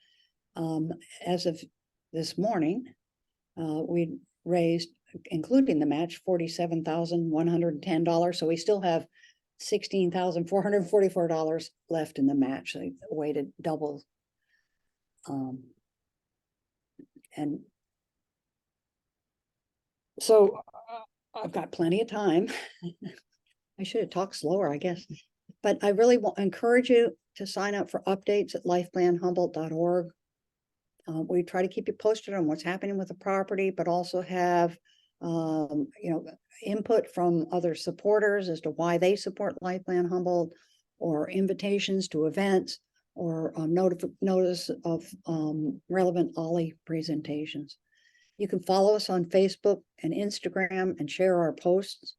As of this morning, we raised, including the match, $47,110. So we still have $16,444 left in the match. So a way to double. And so I've got plenty of time. I should have talked slower, I guess. But I really encourage you to sign up for updates at lifeplanhumboldt.org. We try to keep you posted on what's happening with the property, but also have input from other supporters as to why they support Life Plan Humboldt, or invitations to events, or notice of relevant OLLI presentations. You can follow us on Facebook and Instagram and share our posts.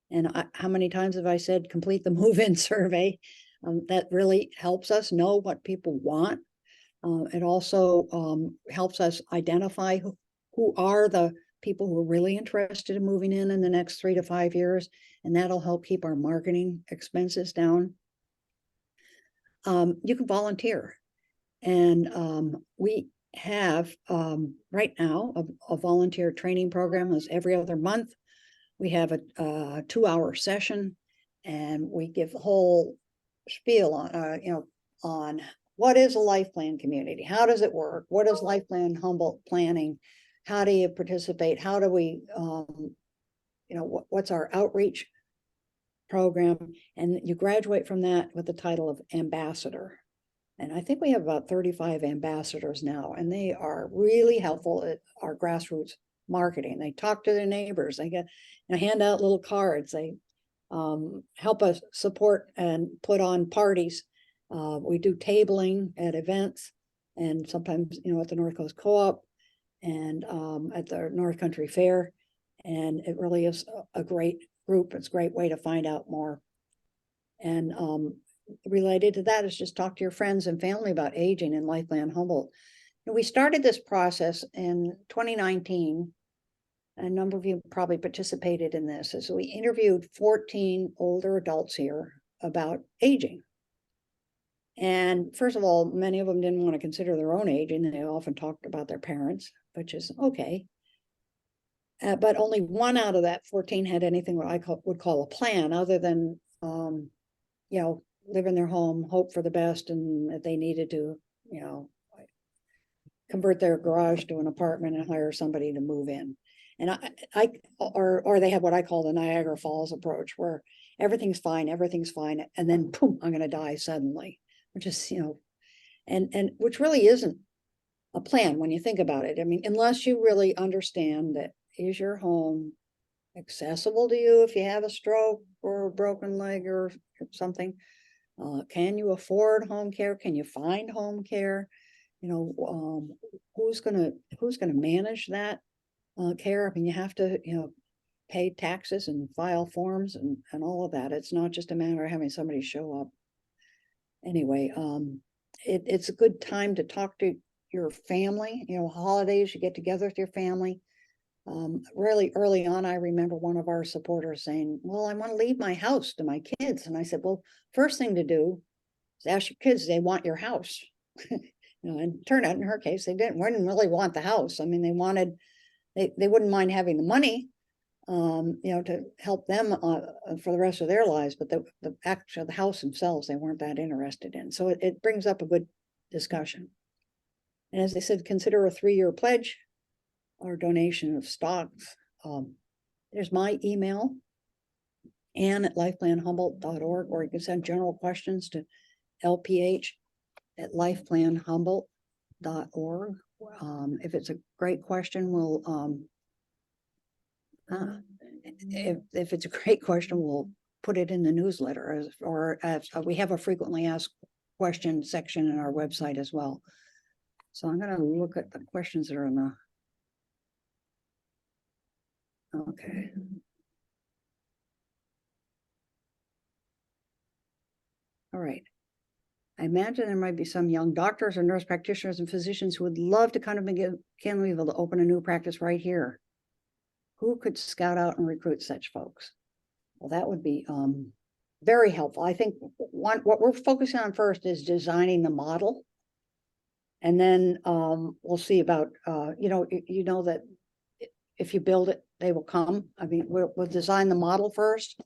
And how many times have I said complete the move-in survey? That really helps us know what people want. It also helps us identify who are the people who are really interested in moving in the next 3 to 5 years, and that'll help keep our marketing expenses down. You can volunteer, and we have right now a volunteer training program that's every other month. We have a 2-hour session, and we give the whole spiel on what is a life plan community, how does it work, what is Life Plan Humboldt planning, how do you participate, how do we what's our outreach program, and you graduate from that with the title of ambassador. And I think we have about 35 ambassadors now, and they are really helpful at our grassroots marketing. They talk to their neighbors, they hand out little cards, they help us support and put on parties. We do tabling at events, and sometimes at the North Coast Co-op and at the North Country Fair. And it really is a great group. It's a great way to find out more. And related to that is just talk to your friends and family about aging in Life Plan Humboldt. And we started this process in 2019. A number of you probably participated in this, as we interviewed 14 older adults here about aging. And first of all, many of them didn't want to consider their own aging. They often talked about their parents, which is okay. But only 1 out of that 14 had anything what I would call a plan, other than, live in their home, hope for the best, and if they needed to, convert their garage to an apartment and hire somebody to move in. And or they have what I call the Niagara Falls approach, where everything's fine, and then boom, I'm gonna die suddenly, which is, and which really isn't a plan when you think about it. I mean, unless you really understand that, is your home accessible to you if you have a stroke or a broken leg or something? Can you afford home care? Can you find home care? Who's gonna manage that care? I mean, you have to, pay taxes and file forms and all of that. It's not just a matter of having somebody show up. Anyway, it's a good time to talk to your family. Holidays, you get together with your family. Really early on, I remember one of our supporters saying, well, I want to leave my house to my kids. And I said, well, first thing to do is ask your kids, they want your house. And it turned out in her case, they didn't really want the house. I mean, they wouldn't mind having the money, to help them for the rest of their lives, but the house themselves, they weren't that interested in. So it brings up a good discussion. And as they said, consider a 3-year pledge or donation of stocks. There's my email, Ann@lifeplanhumboldt.org, or you can send general questions to LPH@lifeplanhumboldt.org. If it's a great question, we'll if it's a great question, we'll put it in the newsletter, or we have a frequently asked questions section in our website as well. So I'm going to look at the questions that are in the. Okay. All right. I imagine there might be some young doctors or nurse practitioners and physicians who would love to kind of be able to open a new practice right here. Who could scout out and recruit such folks? Well, that would be very helpful. I think what we're focusing on first is designing the model. And then we'll see about, that if you build it, they will come. I mean, we'll design the model first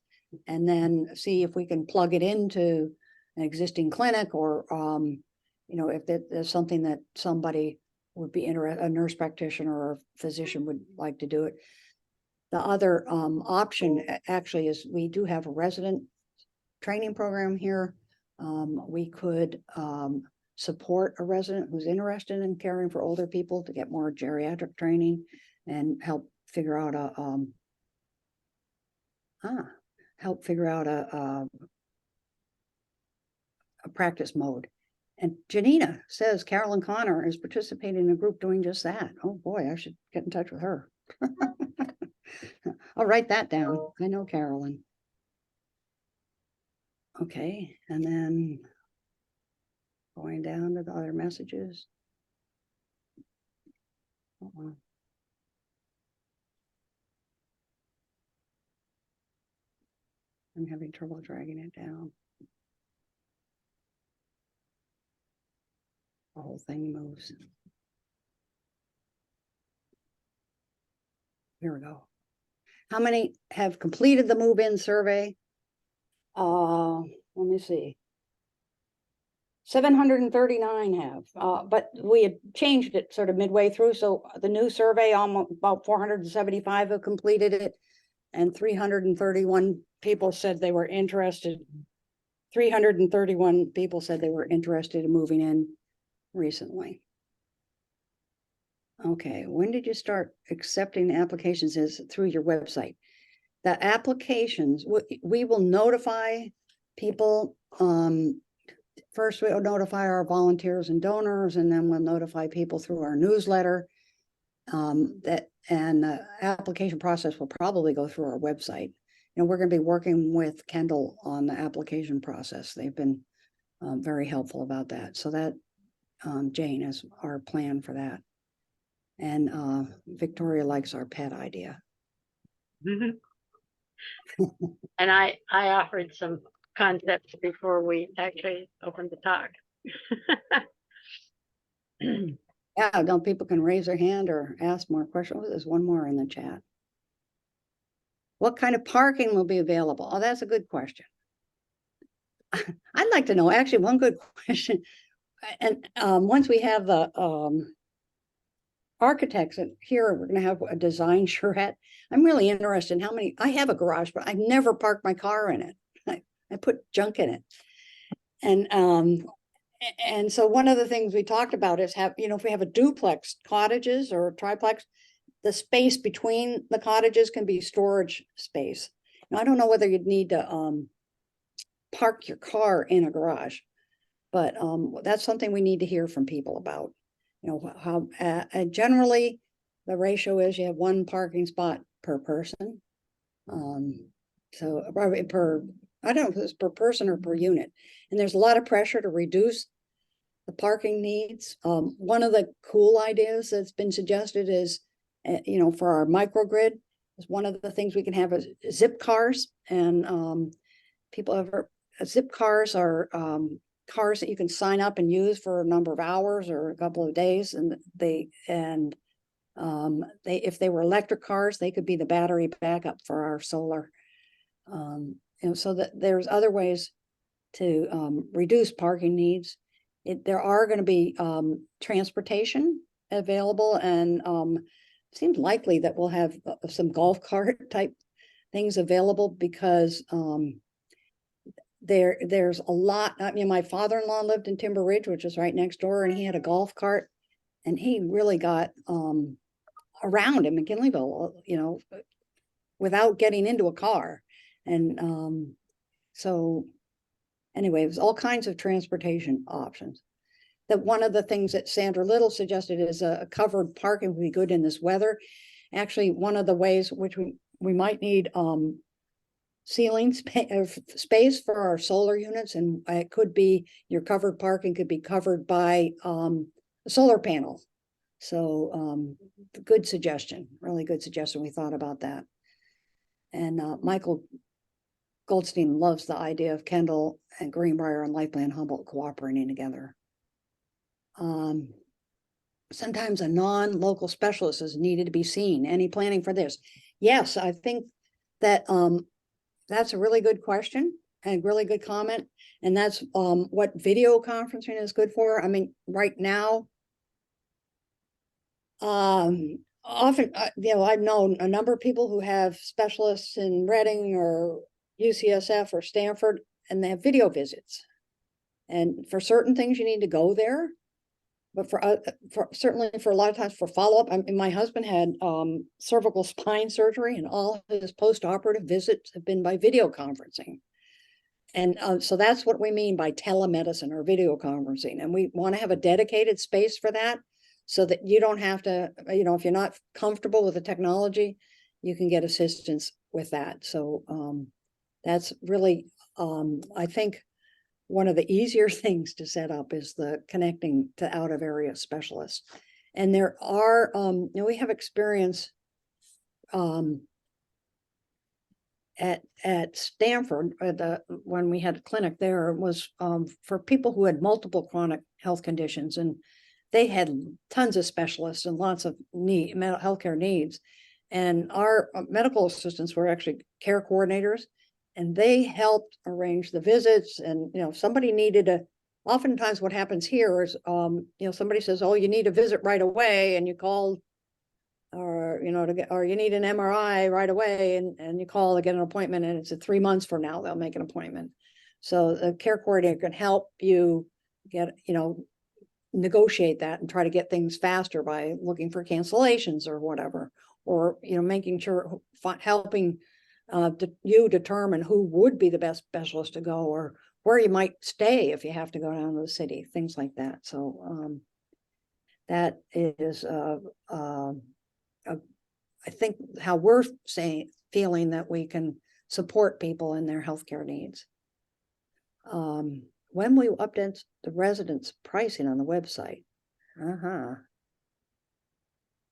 and then see if we can plug it into an existing clinic, or, if there's something that somebody would be interested, a nurse practitioner or a physician would like to do it. The other option actually is we do have a resident training program here. We could support a resident who's interested in caring for older people to get more geriatric training and help figure out a practice mode. And Janina says Carolyn Connor is participating in a group doing just that. Oh boy, I should get in touch with her. I'll write that down. I know Carolyn. Okay, and then going down to the other messages. I'm having trouble dragging it down. The whole thing moves. Here we go. How many have completed the move-in survey? Let me see. 739 have, but we had changed it sort of midway through. So the new survey, almost about 475 have completed it, and 331 people said they were interested. 331 people said they were interested in moving in recently. Okay, when did you start accepting applications? Is through your website. The applications, we will notify people. First, we'll notify our volunteers and donors, and then we'll notify people through our newsletter. And the application process will probably go through our website. We're going to be working with Kendall on the application process. They've been very helpful about that. So that Jane is our plan for that. And Victoria likes our pet idea. Mm-hmm. And I offered some concepts before we actually opened the talk. Yeah, don't people can raise their hand or ask more questions. Oh, there's one more in the chat. What kind of parking will be available? Oh, that's a good question. I'd like to know, actually, one good question. And once we have the architects here, we're gonna have a design charrette. I'm really interested in how many, I have a garage, but I've never parked my car in it. I put junk in it. And so one of the things we talked about is if we have a duplex cottages or a triplex, the space between the cottages can be storage space. Now, I don't know whether you'd need to park your car in a garage, but that's something we need to hear from people about. How generally the ratio is you have one parking spot per person. So probably I don't know if it's per person or per unit. And there's a lot of pressure to reduce the parking needs. One of the cool ideas that's been suggested is, for our microgrid, is one of the things we can have is zip cars. And zip cars are cars that you can sign up and use for a number of hours or a couple of days. And if they were electric cars, they could be the battery backup for our solar. So that there's other ways to reduce parking needs. There are going to be transportation available, and seems likely that we'll have some golf cart type things available because there's a lot. I mean, my father-in-law lived in Timber Ridge, which is right next door, and he had a golf cart, and he really got around in McKinleyville, without getting into a car. And so anyway, it was all kinds of transportation options. That one of the things that Sandra Little suggested is a covered parking would be good in this weather. Actually, one of the ways which we might need ceiling space for our solar units, and it could be your covered parking could be covered by a solar panel. So good suggestion, really good suggestion. We thought about that. And Michael Goldstein loves the idea of Kendall and Greenbrier and Life Plan Humboldt cooperating together. Sometimes a non-local specialist is needed to be seen. Any planning for this? Yes, I think that that's a really good question and really good comment. And that's what video conferencing is good for. I mean, right now, often, I've known a number of people who have specialists in Reading or UCSF or Stanford, and they have video visits. And for certain things, you need to go there. But certainly for a lot of times for follow-up, my husband had cervical spine surgery, and all his post-operative visits have been by video conferencing. And so that's what we mean by telemedicine or video conferencing. And we want to have a dedicated space for that so that you don't have to, if you're not comfortable with the technology, you can get assistance with that. So that's really, I think, one of the easier things to set up is the connecting to out of area specialists. And there are, we have experience at Stanford, when we had a clinic there, was for people who had multiple chronic health conditions, and they had tons of specialists and lots of healthcare needs. And our medical assistants were actually care coordinators, and they helped arrange the visits. And somebody needed oftentimes what happens here is somebody says, oh, you need a visit right away, and you call, or you need an MRI right away, and you call to get an appointment, and it's 3 months from now they'll make an appointment. So the care coordinator can help you get negotiate that and try to get things faster by looking for cancellations or whatever, or making sure, helping you determine who would be the best specialist to go, or where you might stay if you have to go down to the city, things like that. So that is I think how we're feeling that we can support people in their healthcare needs. When we update the residents' pricing on the website,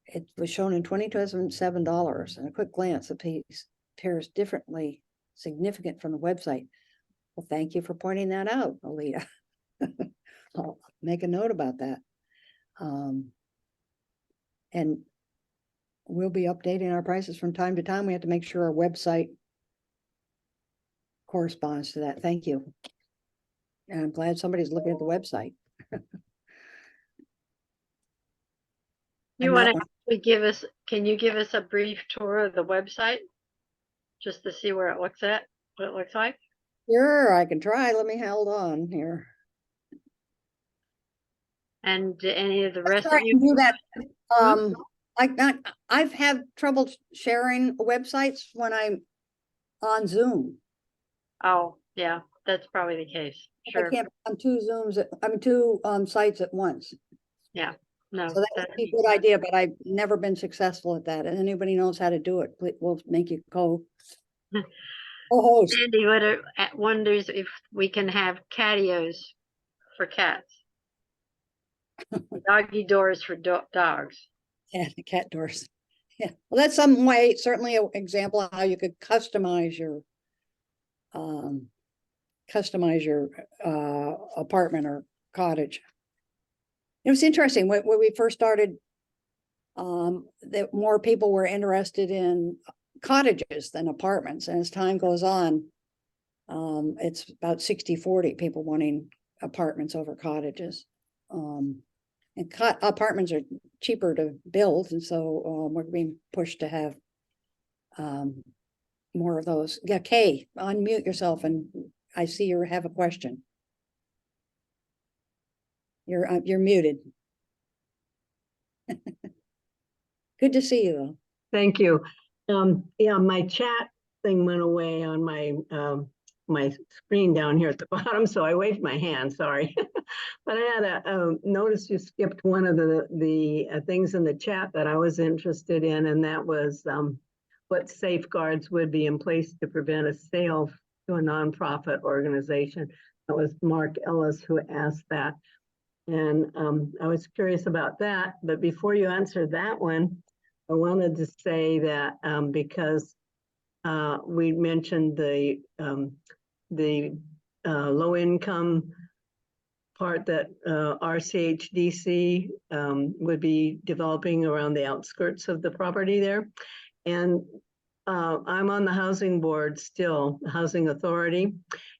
it was shown in $27, and a quick glance, the piece appears differently significant from the website. Well, thank you for pointing that out, Alita. I'll make a note about that. And we'll be updating our prices from time to time. We have to make sure our website corresponds to that. Thank you. And I'm glad somebody's looking at the website. You I'm want not to give us, can you give us a brief tour of the website? Just to see where it looks at, what it looks like? sure, I can try. Let me hold on here. And do any of the rest Sure, of I you? can do that. Hmm? I've had trouble sharing websites when I'm on Zoom. Oh, yeah, that's probably the case. I Sure. can't, on two two sites at once. Yeah, no, So that would be a good idea, but I've never been successful at that. And anybody knows how to do it, we'll make you co-host. Sandy wonders if we can have catios for cats, doggy doors for dogs. Yeah, the cat doors. Yeah, well, that's some way, certainly an example of how you could customize your um, apartment or cottage. It was interesting when we first started, that more people were interested in cottages than apartments. And as time goes on, it's about 60-40 people wanting apartments over cottages. And apartments are cheaper to build. And so we're being pushed to have more of those. Yeah, Kay, unmute yourself, and I see you have a question. You're muted. Good to see you though. Thank you. Yeah, my chat thing went away on my screen down here at the bottom, so I waved my hand, sorry. But I had a notice you skipped one of the things in the chat that I was interested in, and that was what safeguards would be in place to prevent a sale to a nonprofit organization. That was Mark Ellis who asked that. And I was curious about that, but before you answer that one, I wanted to say that because we mentioned the low income part that RCHDC would be developing around the outskirts of the property there. And I'm on the housing board still, Housing Authority,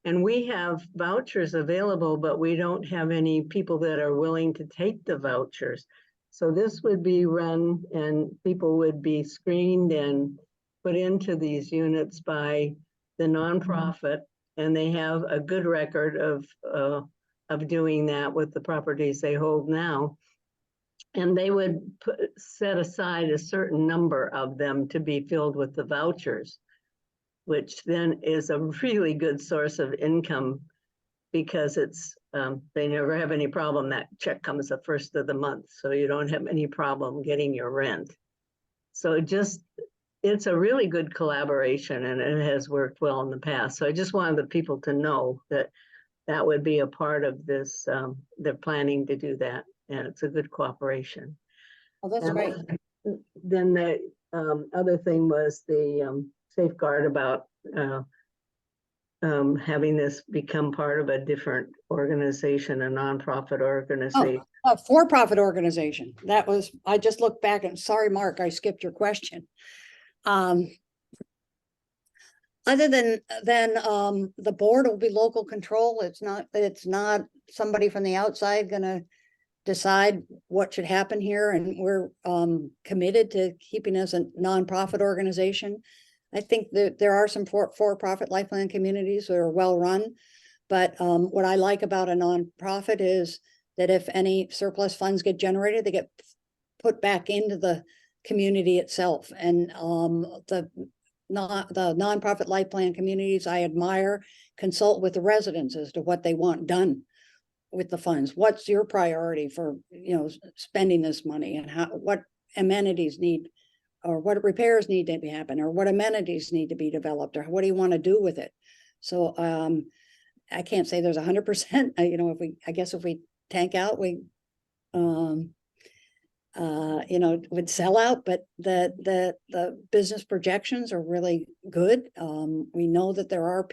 and we have vouchers available, but we don't have any people that are willing to take the vouchers. So this would be run and people would be screened and put into these units by the nonprofit, and they have a good record of doing that with the properties they hold now. And they would set aside a certain number of them to be filled with the vouchers, which then is a really good source of income because it's they never have any problem. That check comes the first of the month, so you don't have any problem getting your rent. So it's a really good collaboration, and it has worked well in the past. So I just wanted the people to know that that would be a part of this. They're planning to do that, and it's a good cooperation. Oh, that's great. Then the other thing was the safeguard about having this become part of a different organization, a nonprofit organization. Oh, a for-profit organization. That was, I just looked back and sorry, Mark, I skipped your question. Other than the board will be local control. It's not somebody from the outside gonna decide what should happen here, and we're committed to keeping us a nonprofit organization. I think that there are some for-profit Life Plan communities that are well run, but what I like about a nonprofit is that if any surplus funds get generated, they get put back into the community itself. And the nonprofit Life Plan communities I admire consult with the residents as to what they want done with the funds. What's your priority for, spending this money, and what amenities need, or what repairs need to happen, or what amenities need to be developed, or what do you want to do with it? So I can't say there's 100%. If we tank out, we would sell out, but the business projections are really good. We know that there are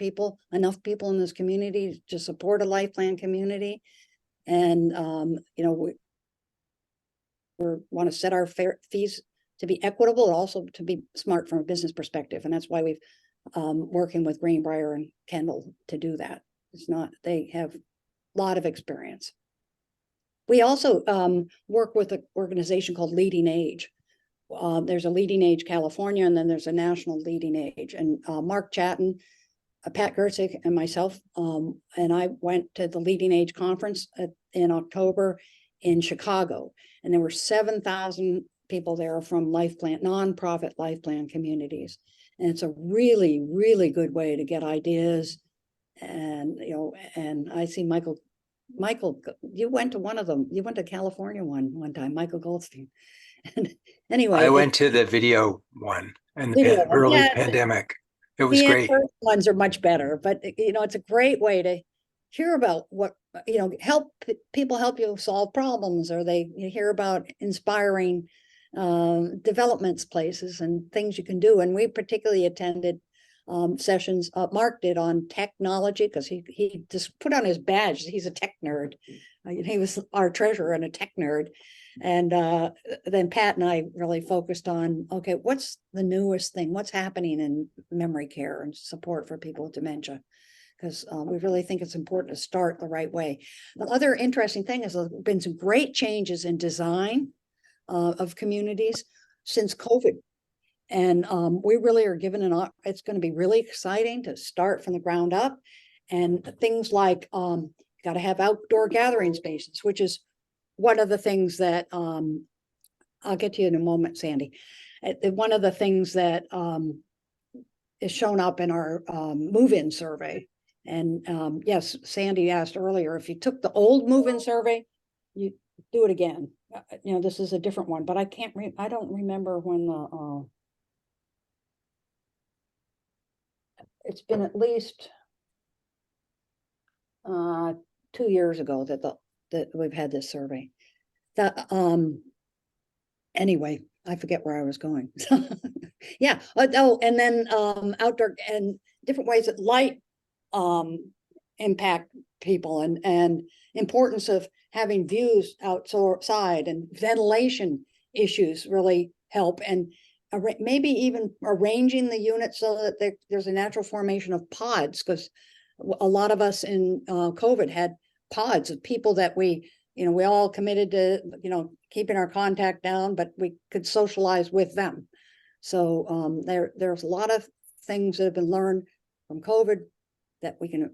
enough people in this community to support a Life Plan community. And, we want to set our fees to be equitable, and also to be smart from a business perspective. And that's why we've working with Greenbrier and Kendall to do that. They have a lot of experience. We also work with an organization called Leading Age. There's a Leading Age California, and then there's a national Leading Age. And Mark Chatton, Pat Gertzig, and myself, and I went to the Leading Age conference in October in Chicago, and there were 7,000 people there from life plan, nonprofit life plan communities. And it's a really, really good way to get ideas. And, and I see Michael, you went to one of them. You went to California one time, Michael Goldstein. And anyway, I went to the video one in the Video one, early yeah. pandemic. It was the great. in-person ones are much better, but it's a great way to hear about what, help people help you solve problems, or you hear about inspiring developments, places and things you can do. And we particularly attended sessions Mark did on technology, because he just put on his badge. He's a tech nerd. He was our treasurer and a tech nerd. And then Pat and I really focused on, okay, what's the newest thing? What's happening in memory care and support for people with dementia? Because we really think it's important to start the right way. The other interesting thing is there have been some great changes in design of communities since COVID. And we really are given it's going to be really exciting to start from the ground up. And things like, got to have outdoor gathering spaces, which is one of the things that I'll get to you in a moment, Sandy. One of the things that is shown up in our move-in survey. And yes, Sandy asked earlier, if you took the old move-in survey, you do it again. This is a different one, but I don't remember when the it's been at least 2 years ago that we've had this survey. Anyway, I forget where I was going. Yeah. And then outdoor and different ways that light impact people, and importance of having views outside, and ventilation issues really help. And maybe even arranging the units so that there's a natural formation of pods, because a lot of us in COVID had pods of people that we all committed to, keeping our contact down, but we could socialize with them. So there's a lot of things that have been learned from COVID that we can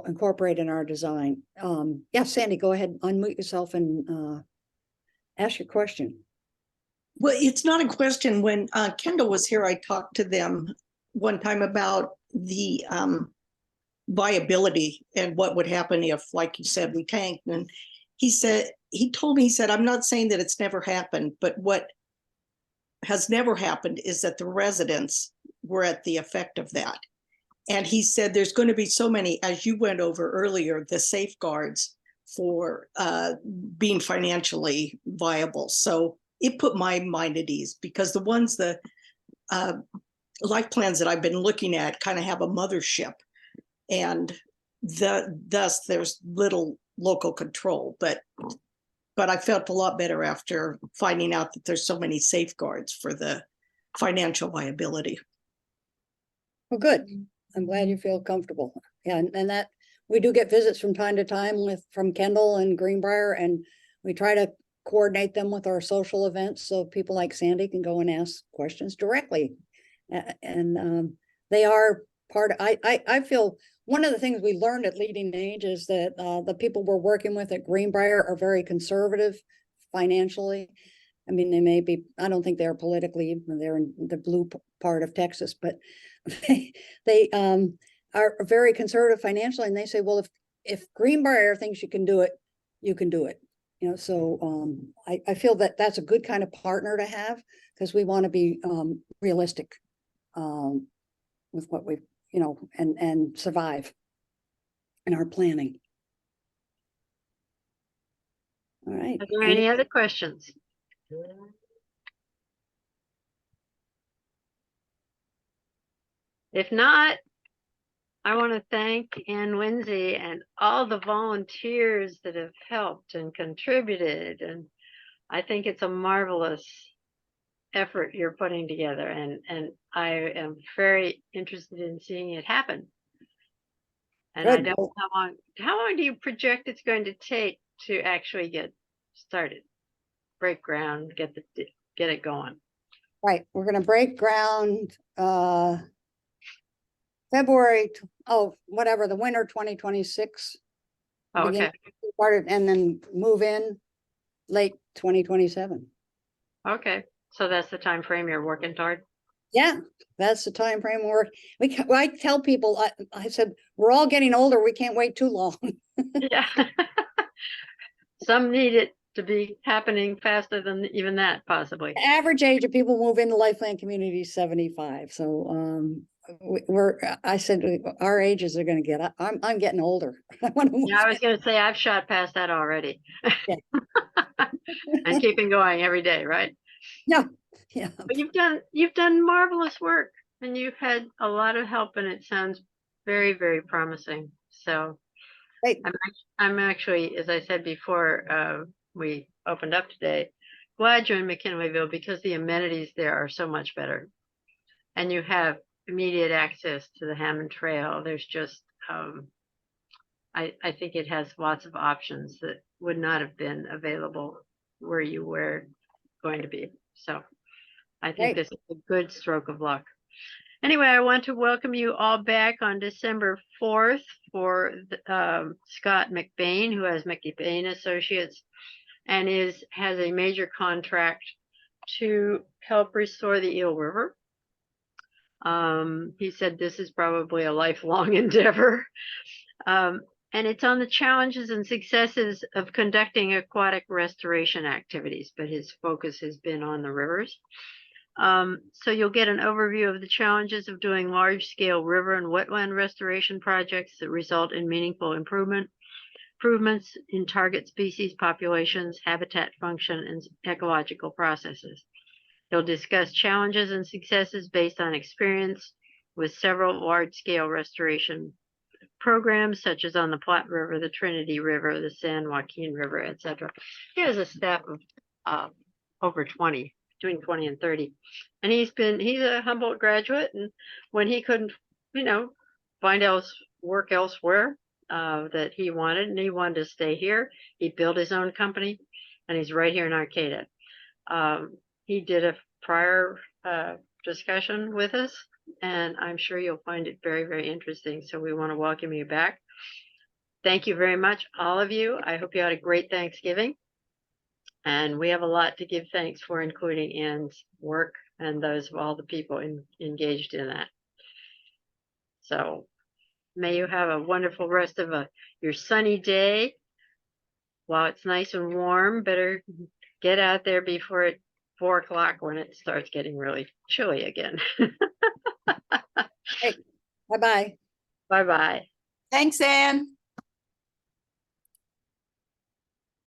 incorporate in our design. Yeah, Sandy, go ahead, unmute yourself and ask your question. Well, it's not a question. When Kendall was here, I talked to them one time about the viability and what would happen if, like you said, we tanked. And he told me, I'm not saying that it's never happened, but what has never happened is that the residents were at the effect of that. And he said there's going to be so many, as you went over earlier, the safeguards for being financially viable. So it put my mind at ease, because the ones, the life plans that I've been looking at kind of have a mothership, and thus there's little local control. But I felt a lot better after finding out that there's so many safeguards for the financial viability. Well, good. I'm glad you feel comfortable. Yeah, and that we do get visits from time to time from Kendall and Greenbrier, and we try to coordinate them with our social events so people like Sandy can go and ask questions directly. And they are part of, I feel one of the things we learned at Leading Age is that the people we're working with at Greenbrier are very conservative financially. I mean, they may be, I don't think they're politically, they're in the blue part of Texas, but they are very conservative financially. And they say, well, if Greenbrier thinks you can do it, you can do it. So I feel that that's a good kind of partner to have, because we want to be realistic with what we, and survive in our planning. All right. Are there any other questions? If not, I want to thank Ann Lindsay and all the volunteers that have helped and contributed. And I think it's a marvelous effort you're putting together. And I am very interested in seeing it happen. And I don't know how long do you project it's going to take to actually get started. Break ground, get it going. Right, we're gonna break ground, February, whatever, the winter 2026. Oh, begin- okay, Started, and then move in late 2027. okay. So that's the time frame you're working toward? Yeah, that's the time frame I tell people, I said, we're all getting older, we can't wait too long. Yeah. Some need it to be happening faster than even that, possibly. The average age of people move into Life Plan community is 75, so, I said, our ages are gonna get, I'm getting older. I wanna move Yeah, I was gonna say, I've shot past that already. Yeah. And keeping going every day, right? Yeah, yeah. But you've done marvelous work, and you've had a lot of help, and it sounds very, very promising. So Hey, I'm actually, as I said before, we opened up today, glad you're in McKinleyville because the amenities there are so much better. And you have immediate access to the Hammond Trail. There's just, I think it has lots of options that would not have been available where you were going to be. So I think Great. this is a good stroke of luck. Anyway, I want to welcome you all back on December 4th for Scott McBain, who has McBain Associates and has a major contract to help restore the Eel River. He said this is probably a lifelong endeavor. And it's on the challenges and successes of conducting aquatic restoration activities, but his focus has been on the rivers. So you'll get an overview of the challenges of doing large-scale river and wetland restoration projects that result in meaningful improvements in target species populations, habitat function, and ecological processes. He'll discuss challenges and successes based on experience with several large-scale restoration programs, such as on the Platte River, the Trinity River, the San Joaquin River, etc. He has a staff of over 20, between 20 and 30. And he's a Humboldt graduate, and when he couldn't, find work elsewhere that he wanted, and he wanted to stay here, he built his own company, and he's right here in Arcata. He did a prior discussion with us, and I'm sure you'll find it very, very interesting. So we want to welcome you back. Thank you very much, all of you. I hope you had a great Thanksgiving. And we have a lot to give thanks for, including Ann's work and those of all the people engaged in that. So may you have a wonderful rest of your sunny day. While it's nice and warm, better get out there before it's 4 o'clock when it starts getting really chilly again. Hey, bye-bye. Bye-bye. Thanks, Ann.